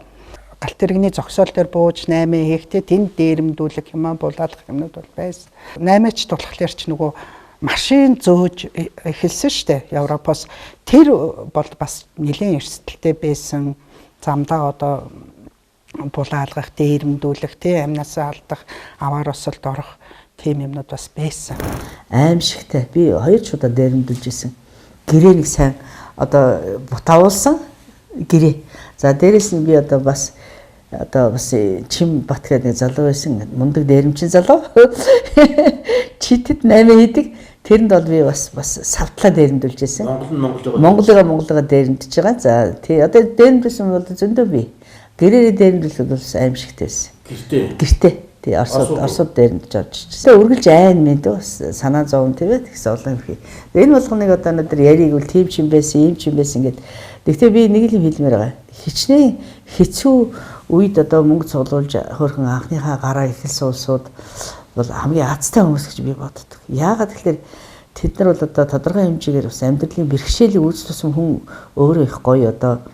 галт тэрэгний зогсоол дээр бууж 8 хийхтэй тэнд дээрэмдүүлэх юм аа булаалгах юмнууд бол байсан. 8-ч тулхлаар ч нөгөө машин зөөж эхэлсэн штэ Европоос тэр бол бас нэлээд эрсдэлтэй байсан. Замдаа одоо булаалгах, дээрэмдүүлэх, тий амнасаа алдах, аваар осолд орох тийм юмнууд бас байсан. Аимшигтай. Би 2 удаа дээрэмдүүлж исэн. Гэрээ нэг сайн одоо бутаулсан гэрээ. За дээрэс нь би одоо бас чим бат гэдэг нэг залуу байсан. Мундаг дээрэмчин залуу. Читэд 8 хийдэг. Тэрэнд бол би бас савтлаа дээрэмдүүлж исэн. Монголыгаа дээрэмдэж байгаа. За тий одоо дээрэмдүүлсэн бол зөндөө би. Гэрээрээ дээрэмдүүлэхэд бол аимшигтай байсан. Гэртээ. Тий Оросууд дээрэмдэж орж ирсэн. Үргэлж айн мэд бас санаа зовн тэгээд ихс олон юм хий. Энэ болгоныг одоо өнөөдөр яриг бол тийм ч юм байсан, ийм ч юм байсан гэдэг. Гэхдээ би нэг л юм хэлмээр байгаа. Хичнээн хэцүү үед одоо мөнгө цуглуулж хөрхөн анхныхаа гараа ихэлсэн улсууд бол хамгийн азтай хүмүүс гэж би боддог. Яагаад тэгэхээр тэд нар бол одоо тодорхой хэмжээгээр бас амьдралын бэрхшээлийг үүсгэсэн хүн өөрөө их гоё одоо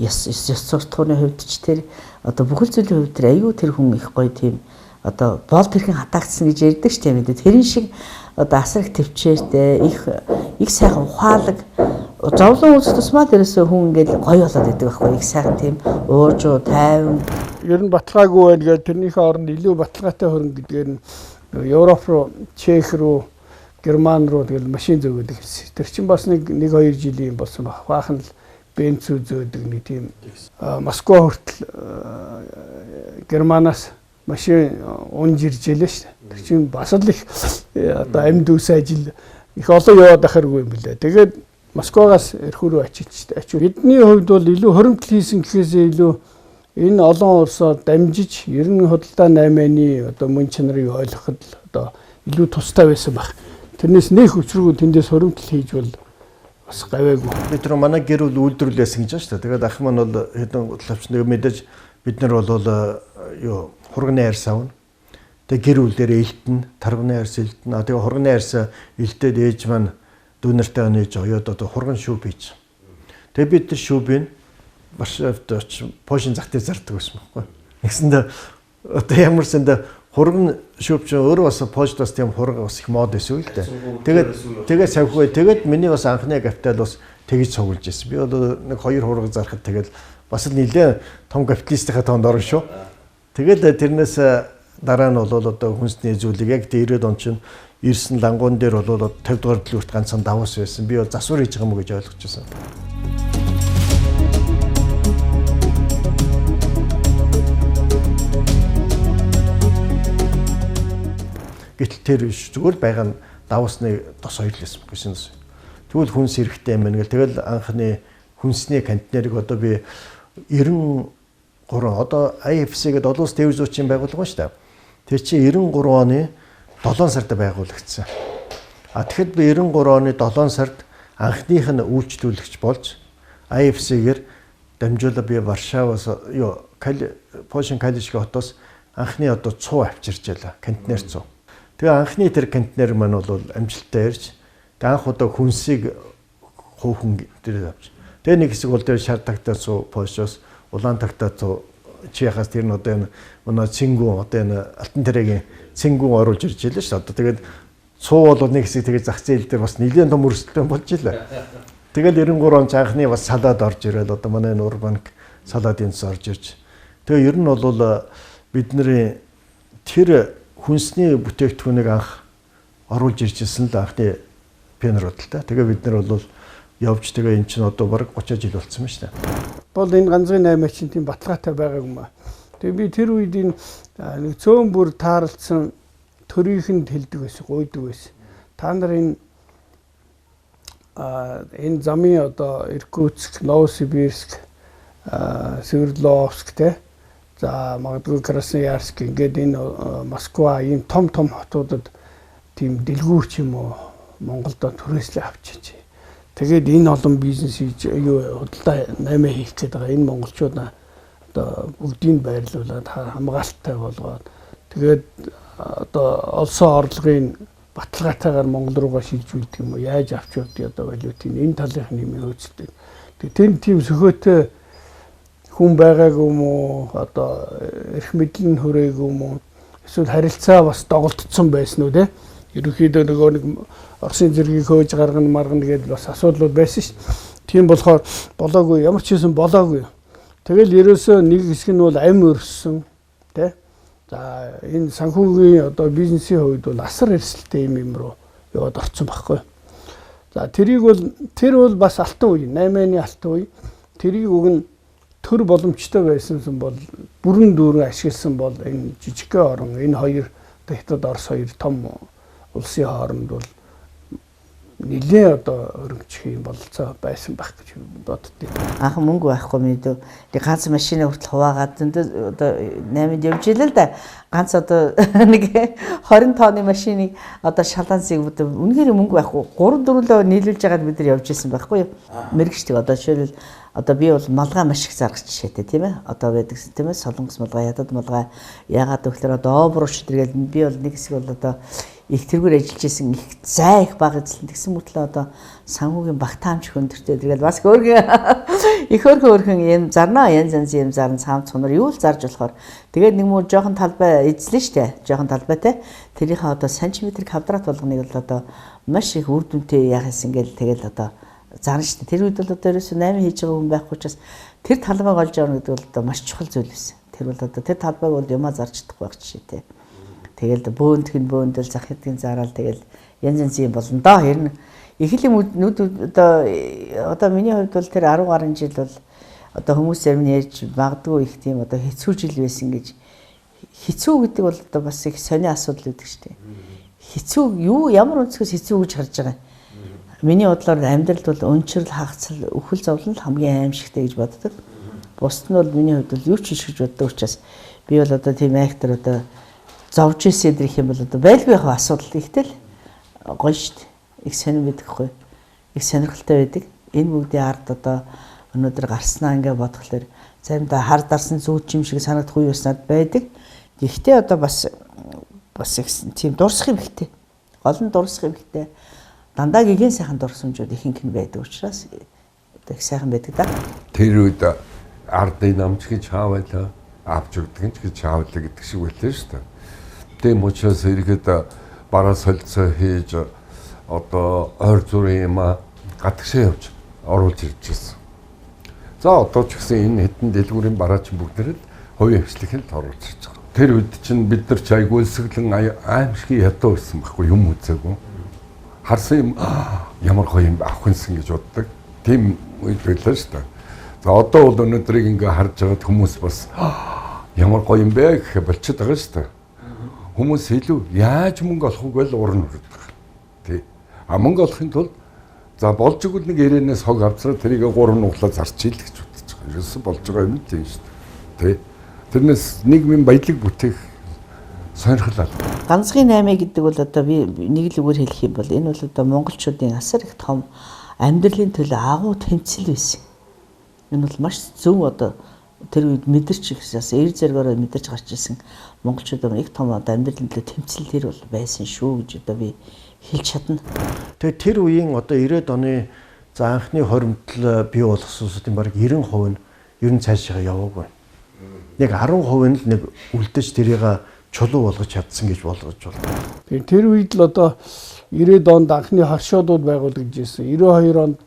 ёс суртахууны хувьд ч тэр одоо бүхэл зүйлийн хувьд тэр аюу тэр хүн их гоё тийм одоо бол тэрхэн хатаагдсан гэж ярьдаг ч тийм ээ. Тэрэн шиг одоо асар их төвчээртэй их сайхан ухаалаг зовлон үүсэх тусмаа дээрээс хүн ингээл гоё болоод идэг байхгүй их сайхан тийм ууржуу тайван Ер нь баталгаагүй байлгаад тэрнийхээ оронд илүү баталгаатай хөрөнгө гэдгээр нь Европ руу, Чех руу, Герман руу тэгэл машин зөөгдөг гэсэн. Тэр чинь бас нэг 2 жилийн болсон баг. Баахан л бензин зөөдөг нэг тийм Москва хүртэл Германаас машин унж ирж ялээ шүү дээ. Тэр чинь бас л их одоо амьд үс ажил их олон яваад ахаргүй юм билээ. Тэгээд Москвагаас эрхүүрөө очиж. Бидний хувьд бол илүү хоримтл хийсэн гэхээсээ илүү энэ олон улсоо дамжиж 90 худалдаа 8-ны одоо мөн чанарыг ойлгоход одоо илүү тустай байсан баг. Тэрнээс нэг өчргөө тэндээс хоримтл хийж бол бас гавайгүй. Бид нар манай гэр бүл үйлдвэрлэсэн гэж байна шүү дээ. Тэгээд ах маань бол хэдэн лавч нэг мэдээж бид нар бол юу хурганы арьс авна. Тэгээд гэр бүл дээр элтэн, тарганы арьс элтэн. Тэгээд хурганы арьс элтээд ээж маань дүүнэртэй онож оёод одоо хурган шүүп хийж. Тэгээд бид тэр шүүпийг Варшавт оч Польшийн зах дээр зардаг байсан байхгүй. Нэгсэндээ одоо ямар сэндээ хурган шүүп ч өөрөө бас Польшд бас тийм хурга бас их мод байсан үл дээ. Тэгээд савхгүй. Тэгээд миний бас анхны капитал бас тэгж цуглаж ирсэн. Би бол нэг 2 хурга зархад тэгээд бас л нэлээ том капиталистийнхаа тоонд орно шүү. Тэгээд тэрнээс дараа нь бол одоо хүнсний зүйлийг яг 90-ад он чинь ирсэн лангуун дээр бол 50 дугаар дэлгүүрт ганцхан давус байсан. Би бол засвар хийж байгаа юм гэж ойлгож байсан. Гэтэл тэр зүгээр байгаа нь давусны тос хоёрлсан гэсэн. Тэгвэл хүнс хэрэгтэй юм байна гэл. Тэгэл анхны хүнсний контейнерыг одоо би 93 одоо IFC гэдэг олон улсын тээвэр зуучийн байгууллага шүү дээ. Тэр чинь 93 оны 7 сард байгуулагдсан. Тэгэхэд би 93 оны 7 сард анхных нь үйлчлүүлэгч болж IFC-гээр дамжуулаад би Варшаваас Польшийн Калишгийн хотоос анхны одоо цуу авчирч ялаа. Контейнер цуу. Тэгээ анхны тэр контейнер маань бол амжилттай ирж анх удаа хүнсийг хөөхөн дээр авч. Тэгээ нэг хэсэг бол тэр шар тагтаа цуу Польшоос улаан тагтаа цуу Чехаас тэр нь одоо энэ манай цингүү одоо энэ алтан тэрэгийн цингүү оруулж ирж ялаа шүү. Одоо тэгээд цуу бол нэг хэсэг тэгээд зах зээл дээр бас нэлээд том өрсөлдөөн болж илаа. Тэгэл 93 онд анхны бас салаад орж ирээд одоо манай энэ Урбанк салаадын цус орж ирж. Тэгээ ер нь бол бидний тэр хүнсний бүтээгдэхүүнийг анх оруулж иржсэн л анхны пенерод л та. Тэгээ бид нар бол явж тэгээ эн чинь одоо бараг 30 жил болсон байна шүү дээ. бол энэ ганцхан 8 мачин тийм баталгаатай байгаа юм аа. Тэгээ би тэр үед энэ нэг цөөн бүр таарлцсан төрийнхэнд хэлдэг байсан, гуйдаг байсан. Та нар энэ замын одоо Иркутск, Новосибирск, Свердловск те за магадгүй Красноярск ингээд энэ Москва ийм том хотуудад тийм дэлгүүрч юм уу Монголдо түрээслээ авчиж. Тэгээд энэ олон бизнес юу худалдаа 8 хийх гээд байгаа энэ монголчууд одоо бүгдийг байрлуулад хамгаалттай болгоод тэгээд одоо олсон орлогын баталгаатайгаар Монгол руугаа шилжүүлдэг юм уу яаж авч явдаг одоо валютын энэ талынх нь юм хөөцөлдөг. Тэгээд тийм сөхөөтэй хүн байгаагүй юм уу одоо эрх мэдэл нь хүрээгүй юм уу эсвэл харилцаа бас доголдсон байсан уу те ерөнхийдөө нөгөө нэг Оросын зэргийг хөөж гаргана маргана гэдээ бас асуудлууд байсан шүү дээ. Тийм болохоор болоогүй ямар ч хэсэн болоогүй. Тэгэл ерөөсөө нэг хэсэг нь бол амь өрссөн тий. За энэ санхүүгийн одоо бизнесийн хувьд бол асар эрсдэлтэй юм руу яваад орсон байхгүй. За тэр бол бас алтан үе 8-ны алтан үе. Тэрийг уг нь төр боломжтой байсан бол бүрэн дүүрэн ашигласан бол энэ жижигхэн орон энэ хоёр Хятад Орос хоёр том улсын хооронд бол нэлээд одоо өргөжих юм болцоо байсан байх гэж боддیں۔ Анх мөнгө байхгүй мэдээ. Тэг ганц машины хүртэл хуваагаад одоо 8-нд явж илээ л да. Ганц одоо нэг 20 тонны машиныг одоо шалаансыг үнэхээр мөнгө байхгүй 3-4 лөө нийлүүлж байгаад бид нар явж исэн байхгүй юу? Мэргэжтэй одоо жишээлбэл одоо би бол малгай маш их заргаж жишээтэй тийм ээ. Одоо байдагс тийм ээ. Солонгос малгай, ядад малгай ягаад гэвэл одоо обруч тэргээл би бол нэг хэсэг бол одоо их тэргээр ажиллаж исэн их зай их баг эзлэн тэгсэн мөртлөө одоо санхүүгийн багтаамж хөндөртэй тэгэл бас их өөрхөн юм зарнаа янз янзын юм зарн цаам цунар юу л зарж болохоор тэгээд нэг муу жоохон талбай эзлэн штэ жоохон талбайтай тэрийнхээ одоо сантиметр квадрат болгоныг бол одоо маш их үр дүнтэй яах юм ингээл тэгэл одоо зарна штэ тэр үед бол одоо ерөөсөө 8 хийж байгаа хүн байхгүй учраас тэр талбайг олж авах гэдэг бол одоо маш чухал зүйл байсан тэр бол одоо тэр талбайг бол юмаа зарж чадахгүй байх жишээтэй. Тэгэл бөөндөл зах хэдийн зараал тэгэл янз янз юм болно доо хэрнэ эхлэлийн нүд одоо миний хувьд бол тэр 10 гаруй жил бол одоо хүмүүс зарим нь ярьж магадгүй их тийм одоо хэцүү жил байсан гэж хэцүү гэдэг бол одоо бас их сони асуудал үүдэх штеп хэцүү юу ямар өнцгөөс хэцүү гэж харж байгаа миний бодлоор амьдралд бол өнчрөл хагацл өхөл зовлон хамгийн аимшигтэй гэж боддог бусд нь бол миний хувьд бол юу ч хийж боддог учраас би бол одоо тийм актер одоо зовж ирсэн дэрх юм бол одоо байлгүй яг асуудал ихтэл гоё шүү дээ. Их сонирм байдаггүй. Их сонирхолтой байдаг. Энэ бүгдийн ард одоо өнөөдөр гарснаа ингээ бодглохлоор заримдаа хар дарсан зүүч юм шиг санагдах үе уснаад байдаг. Гэхдээ одоо бас их тийм дурсах юм ихтэй. Гол нь дурсах юм ихтэй. Дандаа гигийн сайхан дурсамжууд ихэнх нь байдаг учраас одоо их сайхан байдаг да. Тэр үед ардын намч гэж хаавалаа авч өгдөг гэж хаавлаа гэдэг шиг байлаа шүү дээ. Тийм учраас ирэхэд бараа солилцоо хийж одоо ойр зүрийн юм гадагшаа явж оруулж ирж байсан. За одоо ч гэсэн энэ хэдэн дэлгүүрийн бараач бүгдээр л хувийн хвшлэхэнд оруулж ирж байгаа. Тэр үед чинь бид нар ч айгуулсаглан аимшиг ядуу байсан байхгүй юм үзээгүй. Харсан юм ямар гоё юм авах юмсан гэж боддог. Тийм үед байлаа шүү дээ. За одоо бол өнөөдрийг ингээ харж байгаад хүмүүс бас ямар гоё юм бэ гэх болчиход байгаа шүү дээ. Хүмүүс илүү яаж мөнгө олох вэ л уран хүрдэг. Тий. А мөнгө олохын тулд за болж игэл нэг ирээнээс хог авцраа тэрийг 3 нуглаа зарч ийл гэж бодож байгаа. Ерөөсө болж байгаа юм тийм шүү дээ. Тий. Тэрнээс нийгмийн баялаг бүтээх сонирхол алга. Ганцхан 8 гэдэг бол одоо би нэг л үгээр хэлэх юм бол энэ бол одоо монголчуудын асар их том амьдралын төлөө агуу тэмцэл байсан. Энэ бол маш зөв одоо тэр үед мэдэрч ихсээс эр зэрэгээрээ мэдэрч гарч ирсэн монголчуудын их том одоо амьдралын төлөө тэмцэл тэр бол байсан шүү гэж одоо би хэлж чадна. Тэгээ тэр үеийн одоо 90-ад оны за анхны хоримтлал бий болгосон улсуудын бараг 90% нь ер нь цаашаа яваагүй. Нэг 10% нь л нэг үлдэж тэрийг чулуу болгож чадсан гэж болгож байна. Тэгээ тэр үед л одоо 90-ад онд анхны хоршоодууд байгуулагдажсэн. 92 онд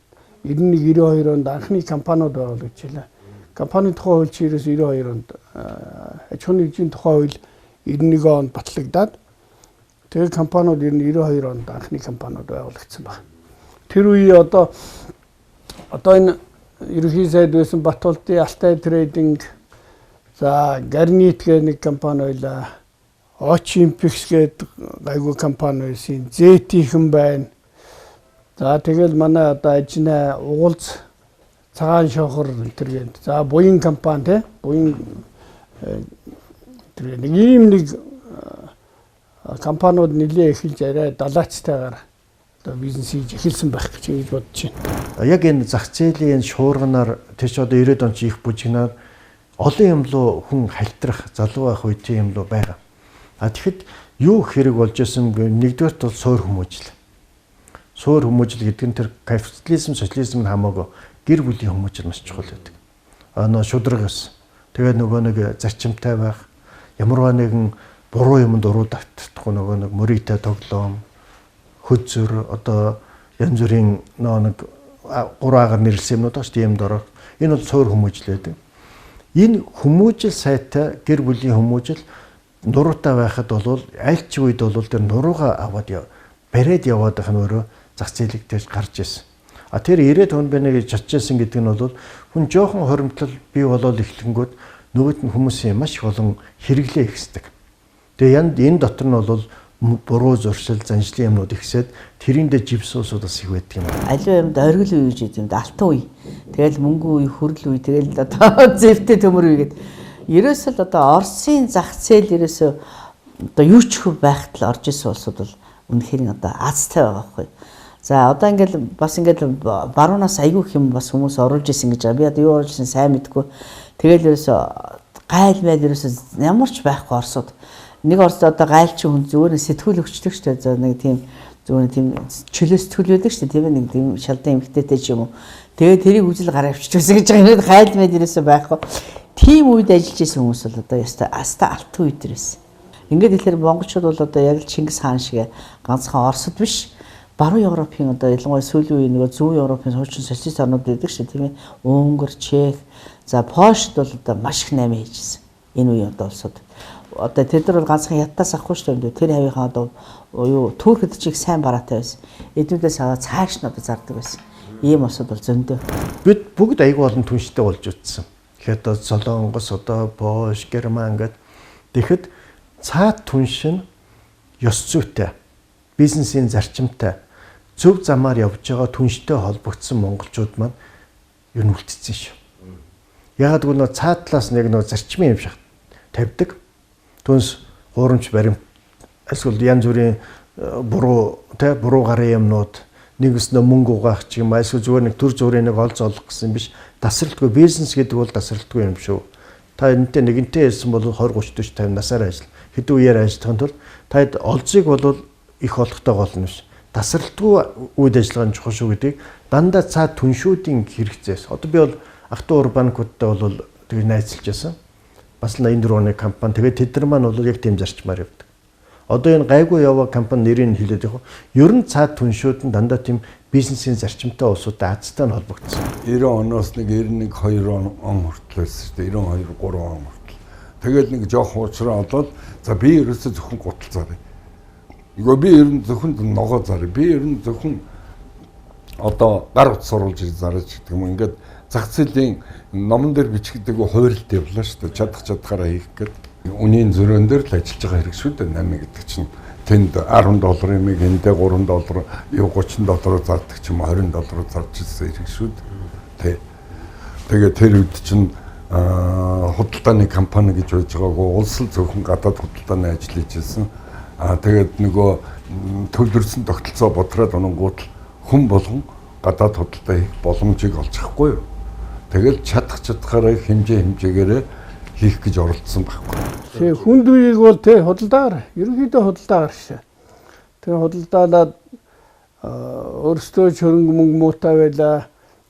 91-92 онд анхны компаниуд байгуулагдчихлаа. Компани тухай хууль чи 92 онд аж ахуйн нэгжийн тухай хууль 91 онд батлагдаад тэгээ компаниуд 92 онд анхны компаниуд байгуулагдсан байна. Тэр үе одоо энэ ерөнхий сайд байсан Батболдын Алтай трейдинг, за Гарнит гэх нэг компани байлаа. Очимпикс гэдэг гайгүй компани байсан. Зэтийнхэн байна. За тэгэл манай одоо ажнаа угуулз цагаан шохор тэргээд. За буян компани те. Буян тэр нэг ийм нэг компаниуд нэлээ эхэлж арай далаачтайгаар одоо бизнес хийж эхэлсэн байх гэж бодож байна. Яг энэ зах зээлийн шуурганаар тийч одоо 90-ад он их бүжигнаар олон юм руу хүн халтрах залуу байх үе тийм юм руу байгаа. Тэгэхэд юу хэрэг болж исэн бэ? Нэгдүгээр бол суур хүмүүжил. Суур хүмүүжил гэдэг нь тэр капитализм, социализм хамаагүй гэр бүлийн хүмүүжил маш чухал байдаг. Нөө шудраг ус. Тэгээд нөгөө нэг зарчимтай байх, ямарваа нэгэн буруу юмд уруу давтахгүй нөгөө нэг мөрийтэй тоглоом, хөзөр одоо янз бүрийн нэг 3-аар нэрлсэн юмнууд шүү дээ юмд орох. Энэ бол суур хүмүүжил байдаг. Энэ хүмүүжил сайтай гэр бүлийн хүмүүжил нуруутай байхад бол аль ч үед бол тэр нуруугаа аваад бариад яваад байх нь өөрөө зах зээлийг дээр гарч ирсэн. Тэр 90-ад он бэнэ гэж чачжсэн гэдэг нь бол хүн жоохон хоримтлал бий болоод эхлэнгүүд нөгөөд нь хүмүүсийн маш их олон хэрэглээ ихсдэг. Тэгээ энэ дотор нь бол буруу зуршил, занжлын юмнууд ихсээд тэрэндээ живсуусууд бас их байдаг юм. Аливаа юмд оргил үе гэж юм да алтан үе. Тэгэл мөнгөн үе, хүрэл үе, тэгэл одоо зэвтэй төмөр үе гэдэг. Ерөөсөө л одоо Оросын зах зээл ерөөсөө одоо юу ч хөв байхад л орж исэн улсууд бол үнэхээр одоо азтай байгаа байхгүй. За одоо ингээл баруунаас айгүй их юм бас хүмүүс оруулж исэн гэж байгаа. Би одоо юу оруулж исэн сайн мэдгүй. Тэгэл ерөөсөө гайл майл ерөөсөө ямар ч байхгүй Оросууд. Нэг Оросд одоо гайлчин хүн зүгээр сэтгүүл өгчдөг шүү дээ. За нэг тийм зүгээр тийм чөлөө сэтгүүл байдаг шүү дээ. Тийм нэг тийм шалдан эмгтээтэй ч юм уу. Тэгээ тэрийг үжил гараа авчижсэн гэж байгаа юм. Гайл майл ерөөсөө байхгүй. Тийм үед ажиллаж исэн хүмүүс бол одоо яста аста алтан үед дээрээс. Ингээд хэлэхээр монголчууд бол одоо яг л Чингис хаан шиг ганцхан Оросд биш. Баруун Европын одоо ялангуяа сүүлийн үеийн нэг зүүн Европын хуучин социалист орнууд байдаг шүү дээ. Тийм ээ. Унгар, Чех, за Польшд бол одоо маш их наймаа хийжсэн. Энэ үеийн одоо улсууд. Одоо тэд нар бол ганцхан ятаас авахгүй шүү дээ. Тэр хавийнхаа одоо юу Туркд чиг сайн бараатай байсан. Эднүүдээс аваад цааш нь одоо зардаг байсан. Ийм улсууд бол зөндөө. Бид бүгд аягүй олон түнштэй болж утсан. Тэгэхээр одоо Солонгос, одоо Польш, Герман гэдэг. Тэгэхэд цаад түнш нь ёс зүйтэй, бизнесийн зарчимтай, зөв замаар явж байгаа түнштэй холбогдсон монголчууд маань юу нь үлдсэн шүү. Яагаад гэвэл нөө цаад талаас нэг нөө зарчмын юм шиг тавьдаг. Түнс хуурамч барим эсвэл янз бүрийн буруу гарын юмнууд нэгснээ мөнгө угаах ч юм эсвэл зүгээр нэг төр зүрийн нэг олз олох гэсэн биш. Тасралтгүй бизнес гэдэг бол тасралтгүй юм шүү. Та энэтэй нэгэнтээ хэлсэн бол 20 30 40 50 насаар ажил. Хэдэн үеэр ажиллах нь тул та олзыг бол их олохтой гол нь биш. Тасралтгүй үед ажиллагаа нь чухал шүү гэдгийг дандаа цаад түншүүдийн хэрэгцээс. Одоо би бол ах トゥ урбанкуудтай бол тэгээ найзалж байсан. Бас л 84 оны компани. Тэгээд тэд нар маань бол яг тийм зарчмаар явдаг. Одоо энэ гайгүй яваа компани нэрийг хэлээд яг. Ер нь цаад түншүүд нь дандаа тийм бизнесийн зарчимтай улсуудтай азтай нь холбогдсон. 90 оноос нэг 91 2 он хүртэл байсан шүү дээ. 92 3 он хүртэл. Тэгээд нэг жоох уучраа олоод за би ерөөсөө зөвхөн гуталцаарай. Нөгөө би ер нь зөвхөн ногоо зарыг. Би ер нь зөвхөн одоо гар утас оруулж зарж гэдэг юм. Ингээд зах зээлийн номон дээр бичигдэг хуурилт явлаа шүү дээ. Чадахаараа хийх гээд. Үнийн зөрөөн дээр л ажиллаж байгаа хэрэг шүү дээ. 8 гэдэг чинь тэнд $10 юм эндээ $3, $30 зардаг ч юм уу $20 зарж ирсэн хэрэг шүү дээ. Тэгээд тэр үед чинь худалдааны компани гэж байж байгаагүй улс л зөвхөн гадаад худалдааны ажил хийж ирсэн. Тэгээд нөгөө төвлөрсөн тогтолцоо бодроод ононгууд хүн болгон гадаад худалдаа хийх боломжийг олж авахгүй юу. Тэгэл чадхаараа хэмжээгээрээ хийх гэж оролдсон байхгүй. Тэгээ хүнд үеийг бол тэ худалдаагаар ерөнхийдөө худалдаагаар шээ. Тэгээ худалдаалаад өөрсдөө хөрөнгө мөнгө муутай байлаа.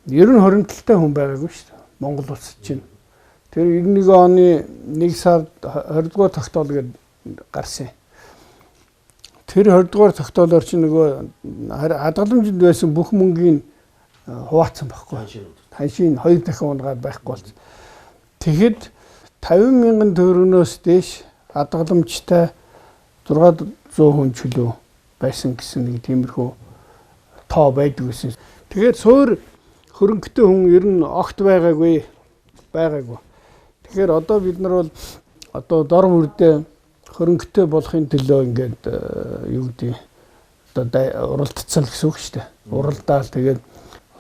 Ер нь хоримтлалтай хүн байгаагүй шүү дээ. Монгол улс чинь. Тэр 91 оны 1 сард 20 дугаар тогтоол гээд гарсан. Тэр 20 дугаар тогтоолоор чинь нөгөө хадгаламжинд байсан бүх мөнгийг хуваацсан байхгүй. Ханшийн 2 дахин унгаад байхгүй болсон. Тэгэхэд 50,000 төгрөгнөөс дээш хадгаламжтай 600 хүн чөлөө байсан гэсэн нэг тиймэрхүү тоо байдаг гэсэн. Тэгээд суур хөрөнгөтэй хүн ер нь огт байгаагүй. Тэгэхээр одоо бид нар бол одоо дор бүрдээ хөрөнгөтэй болохын төлөө ингээд юу гэдэг одоо уралдцал гэсэн үг шүү дээ. Уралдаал тэгээд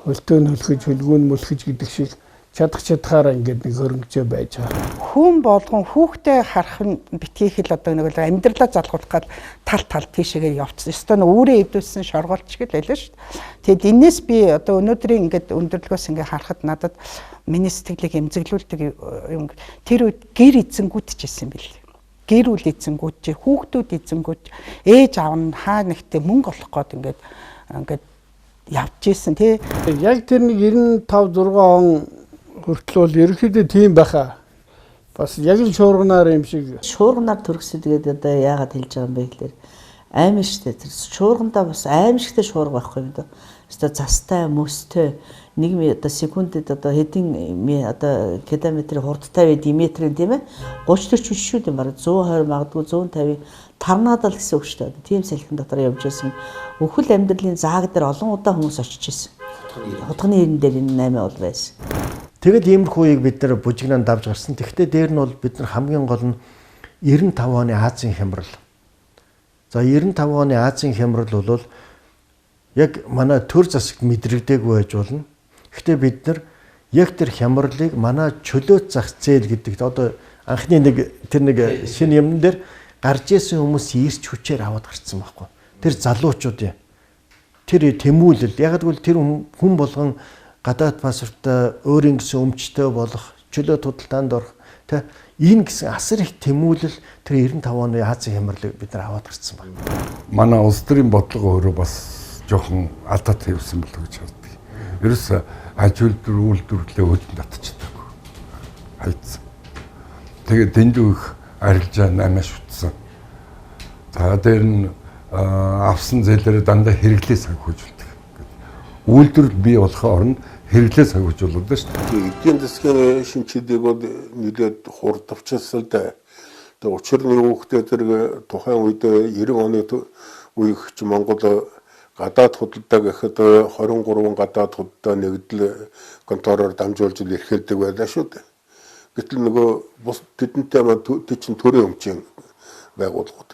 хөлтөө нөлхөж хөлгүүн мөлхөж гэдэг шиг чадхаараа ингээд нэг хөрөнгөжөө байж байгаа. Хүн болгон хүүхдээ харах нь битгий хэл одоо нэг л амьдралаа залгуулах гал тал тийшээгээ явцсан. Өстөө өөрөө эвдүүлсэн шоргоолч гэл байлаа шүү дээ. Тэгэд энэс би одоо өнөөдрийн ингээд өндөрлгөөс ингээд харахад надад миний сэтгэлийг эмзэглүүлдэг юм. Тэр үед гэр эзэнгүүтчихсэн бэл. Гэр бүл эзэнгүүт, хүүхдүүд эзэнгүүт, ээж аав нь хаа нэгтээ мөнгө олох гээд ингээд явж исэн тий. Яг тэр нэг 95 6 он хүртэл бол ерөнхийдөө тийм байхаа. Бас яг л шуурганаар юм шиг. Шуурганаар төрөсөд тэгээд одоо яагаад хэлж байгаа юм бэ гэхээр аймаг штэ тэр шуургандаа бас аймагтай шуурга байхгүй юм даа. Өөртөө застай, мөстэй нэг одоо секундэд одоо хэдин одоо километр хурдтай диметрийн тийм ээ 30 40 биш шүү дээ баг 120 магадгүй 150 тарнаадал гэсэн үг шүү дээ. Тийм салхин дотор явж байсан. Өхөл амьдралын зааг дээр олон удаа хүмүүс очиж исэн. Хутганы ирэн дээр энэ 8 бол байсан. Тэгэд иймэрхүү үеийг бид нар бужигнаа давж гарсан. Тэгвэл дээр нь бол бид нар хамгийн гол нь 95 оны Азийн хямрал. За 95 оны Азийн хямрал бол яг манай төр засагт мэдрэгдээгүй байж болно. Гэхдээ бид нар яг тэр хямралыг манай чөлөөт зах зээл гэдэгт одоо анхны тэр нэг шинэ юм дээр гарч исэн хүмүүс ирч хүчээр аваад гарцсан байхгүй. Тэр залуучуудын тэр тэмүүлэл яг гэвэл тэр хүн болгон гадаад паспорттой өөрийн гэсэн өмчтэй болох чөлөөт худалдаанд орох тэ энэ гэсэн асар их тэмүүлэл тэр 95 оны Азийн хямралыг бид нар аваад гарцсан байна. Манай улс төрийн бодлого өөрөө бас жоохон алдаад тавьсан болов гэж боддог. Ерөөс аж үйлдвэрлэлээ өдөн татчихдаг. Хайцсан. Тэгээд дэндүү их арилжаа 8 шүтсэн. За дээр нь авсан зээлээр дандаа хэрэглээ санхүүжүүлдэг. Үйлдвэрлэл бий болохын оронд хэрэглээ санхүүжүүлдэг шүү дээ. Эдийн засгийн шинжилгээг бол нэлээд хурдвчилсан л да. Тэгээ учир нь юу гэхээр тэр тухайн үед 90 оны үеих ч Монгол гадаад худалдаа гэхэд 23 гадаад худалдаа нэгдэл контороор дамжуулж эрхэлдэг байлаа шүү дээ. Гэтэл нөгөө бус тэдэнтэй чинь төрийн өмчийн байгууллагууд.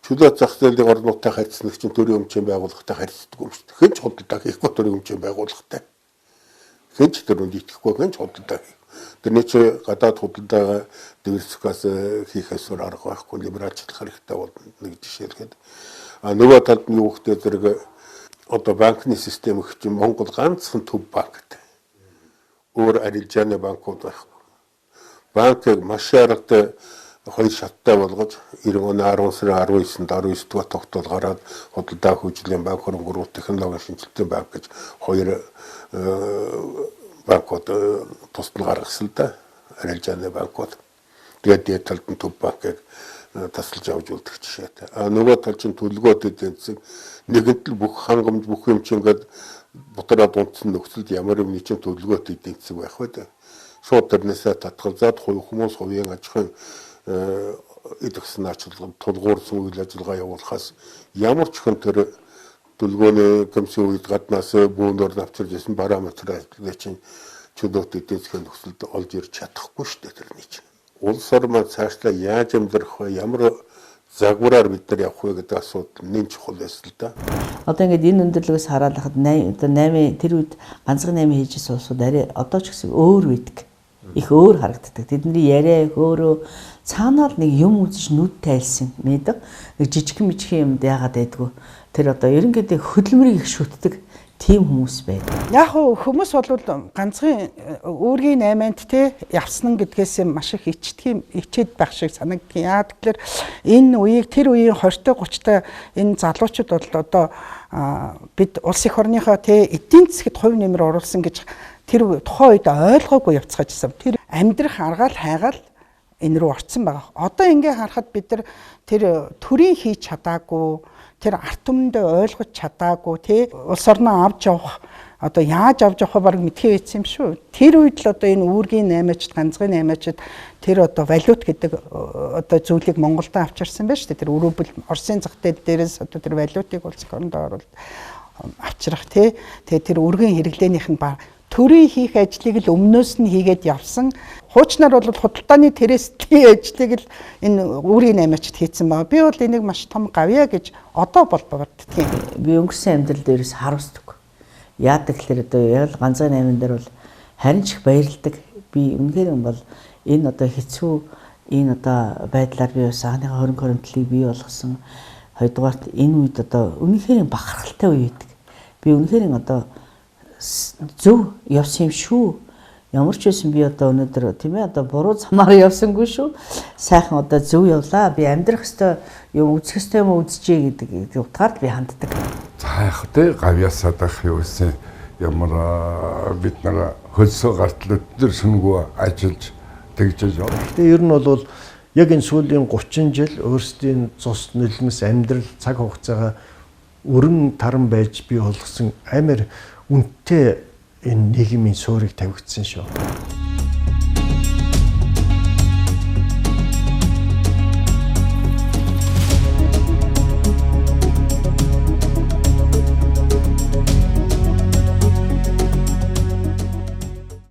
Чөлөөт зах зээлийн орнуудтай харьцсан чинь төрийн өмчийн байгууллагатай харьцдаг юм шүү дээ. Хэн ч худалдаа хийхгүй төрийн өмчийн байгууллагатай. Хэн ч төрөнд итгэхгүй хэн ч худалдаа хийх. Тэрний чи гадаад худалдаагаа диверсификац хийхээс арга байхгүй либералчлах хэрэгтэй бол нэг жишээлгээд. А нөгөө талд нь юу гэхээр зэрэг одоо банкны систем их чинь Монгол ганцхан төв банктай. Өөр арилжааны банкуд байхгүй. Банкыг маш аргатай хоёр шаттай болгож 90 оны 10 сарын 19-нд 19 дугаар тогтоол гараад худалдаа хөгжлийн банк, хөрөнгө технологийн шинжилгээний банк гэж хоёр банкуд тусдал гаргасан л да. Арилжааны банкуд. Тэгээд дээд талд нь төв банкыг тасалж авч үлдэх жишээтэй. А нөгөө тал чинь төлгөөд эзэн нэгэнт л бүх хангамж бүх юм чинь ингээд бутраад унтсан нөхцөлд ямар юм чинь төлгөөд эзэн байх вэ? Шууд тэрнээсээ татгалзаад хүмүүс хувийн аж ахуйн эдгсэн ачлалганд тулгуурсан үйл ажиллагаа явуулахаас ямар ч хүн тэр төлгөөний комиссийн үед гаднаас бүүнээр авчирж исэн параметрыг чинь чөлөөт эдийн засгийн нөхцөлд олж ирж чадахгүй шүү дээ тэрний чинь. Улс орн маань цаашлаа яаж амьдрах вэ? Ямар загвараар бид нар явах вэ гэдэг асуудал нэн чухал байсан л да. Одоо ингээд энэ өндөрлөгөөс хараалахад 8 тэр үед ганцхан 8 хийжсэн улсууд арай одоо ч гэсэн өөр үйдэг. Их өөр харагддаг. Тэдний яриа хөөрөө цаанаал нэг юм үзэж нүд тайлсан мэдээ. Нэг жижигхэн юмд яагаад байдгүй. Тэр одоо ерөнхийдөө хөдөлмөрийг их шүтдэг тийм хүмүүс байдаг. Яг хүмүүс бол ганцхан өөргийн 8-нд те явсан гэдгээс маш их ичээд байх шиг санагддаг. Яа тэгэхээр энэ үеийг тэр үеийн 20-той 30-той энэ залуучууд бол одоо бид улс их орныхоо те эдийн засгт хувь нэмэр оруулсан гэж тэр тухайн үед ойлгоогүй явцгаажсан. Тэр амьдрах аргаал хайгаал энэ рүү орцсон байгаа. Одоо ингээ харахад бид тэр төрийн хийж чадаагүй, тэр арт түмэндээ ойлгож чадаагүй тий улс орноо авч явах одоо яаж авч явах баг мэдхий байсан юм шүү. Тэр үед л одоо энэ үүргийн 8-ачд ганцхан 8-ачд тэр одоо валют гэдэг одоо зүйлийг Монголдо авчирсан байна шүү дээ. Тэр өрөөбөл Оросын зах зээл дээрээс одоо тэр валютыг улс оронд оруулаад авчрах тий. Тэгээ тэр өргөн хэрэглээнийх нь төрийн хийх ажлыг л өмнөөс нь хийгээд явсан. Хуучнаар бол худалдааны тэрэстлийн ажлыг л энэ үүрийн аймагчд хийсэн баа. Би бол энийг маш том гавья гэж одоо бол боддгийн. Би өнгөрсөн амьдрал дээрээс харуулдаг. Яадаг гэхээр одоо яг л ганцхан айман дээр бол харин ч их баярлдаг. Би үнэхээр бол энэ одоо хэцүү энэ одоо байдлаар би бас анхны хорин хоримтлыг бий болгосон. Хоёрдугаарт энэ үед одоо үнэхээр бахархалтай үе байдаг. Би үнэхээр одоо зөв явсан юм шүү. Ямар ч байсан би одоо өнөөдөр тийм ээ одоо буруу замаар явсангүй шүү. Сайхан одоо зөв явлаа. Би амьдрах ёстой юм үзэх ёстой юм үзчихье гэдэг утгаар би ханддаг. За яг тэ гавьяасаа дах юу гэсэн ямар бид нар хөлсөө гартал өдөр сүнгөө ажиллаж тэгжэж явна. Тэгээ ер нь бол яг энэ сүүлийн 30 жил өөрсдийн цус нөлмөс амьдрал цаг хугацаагаа өрн таран байж бий болгосон амар үнэтэй энэ нийгмийн суурийг тавигдсан шүү.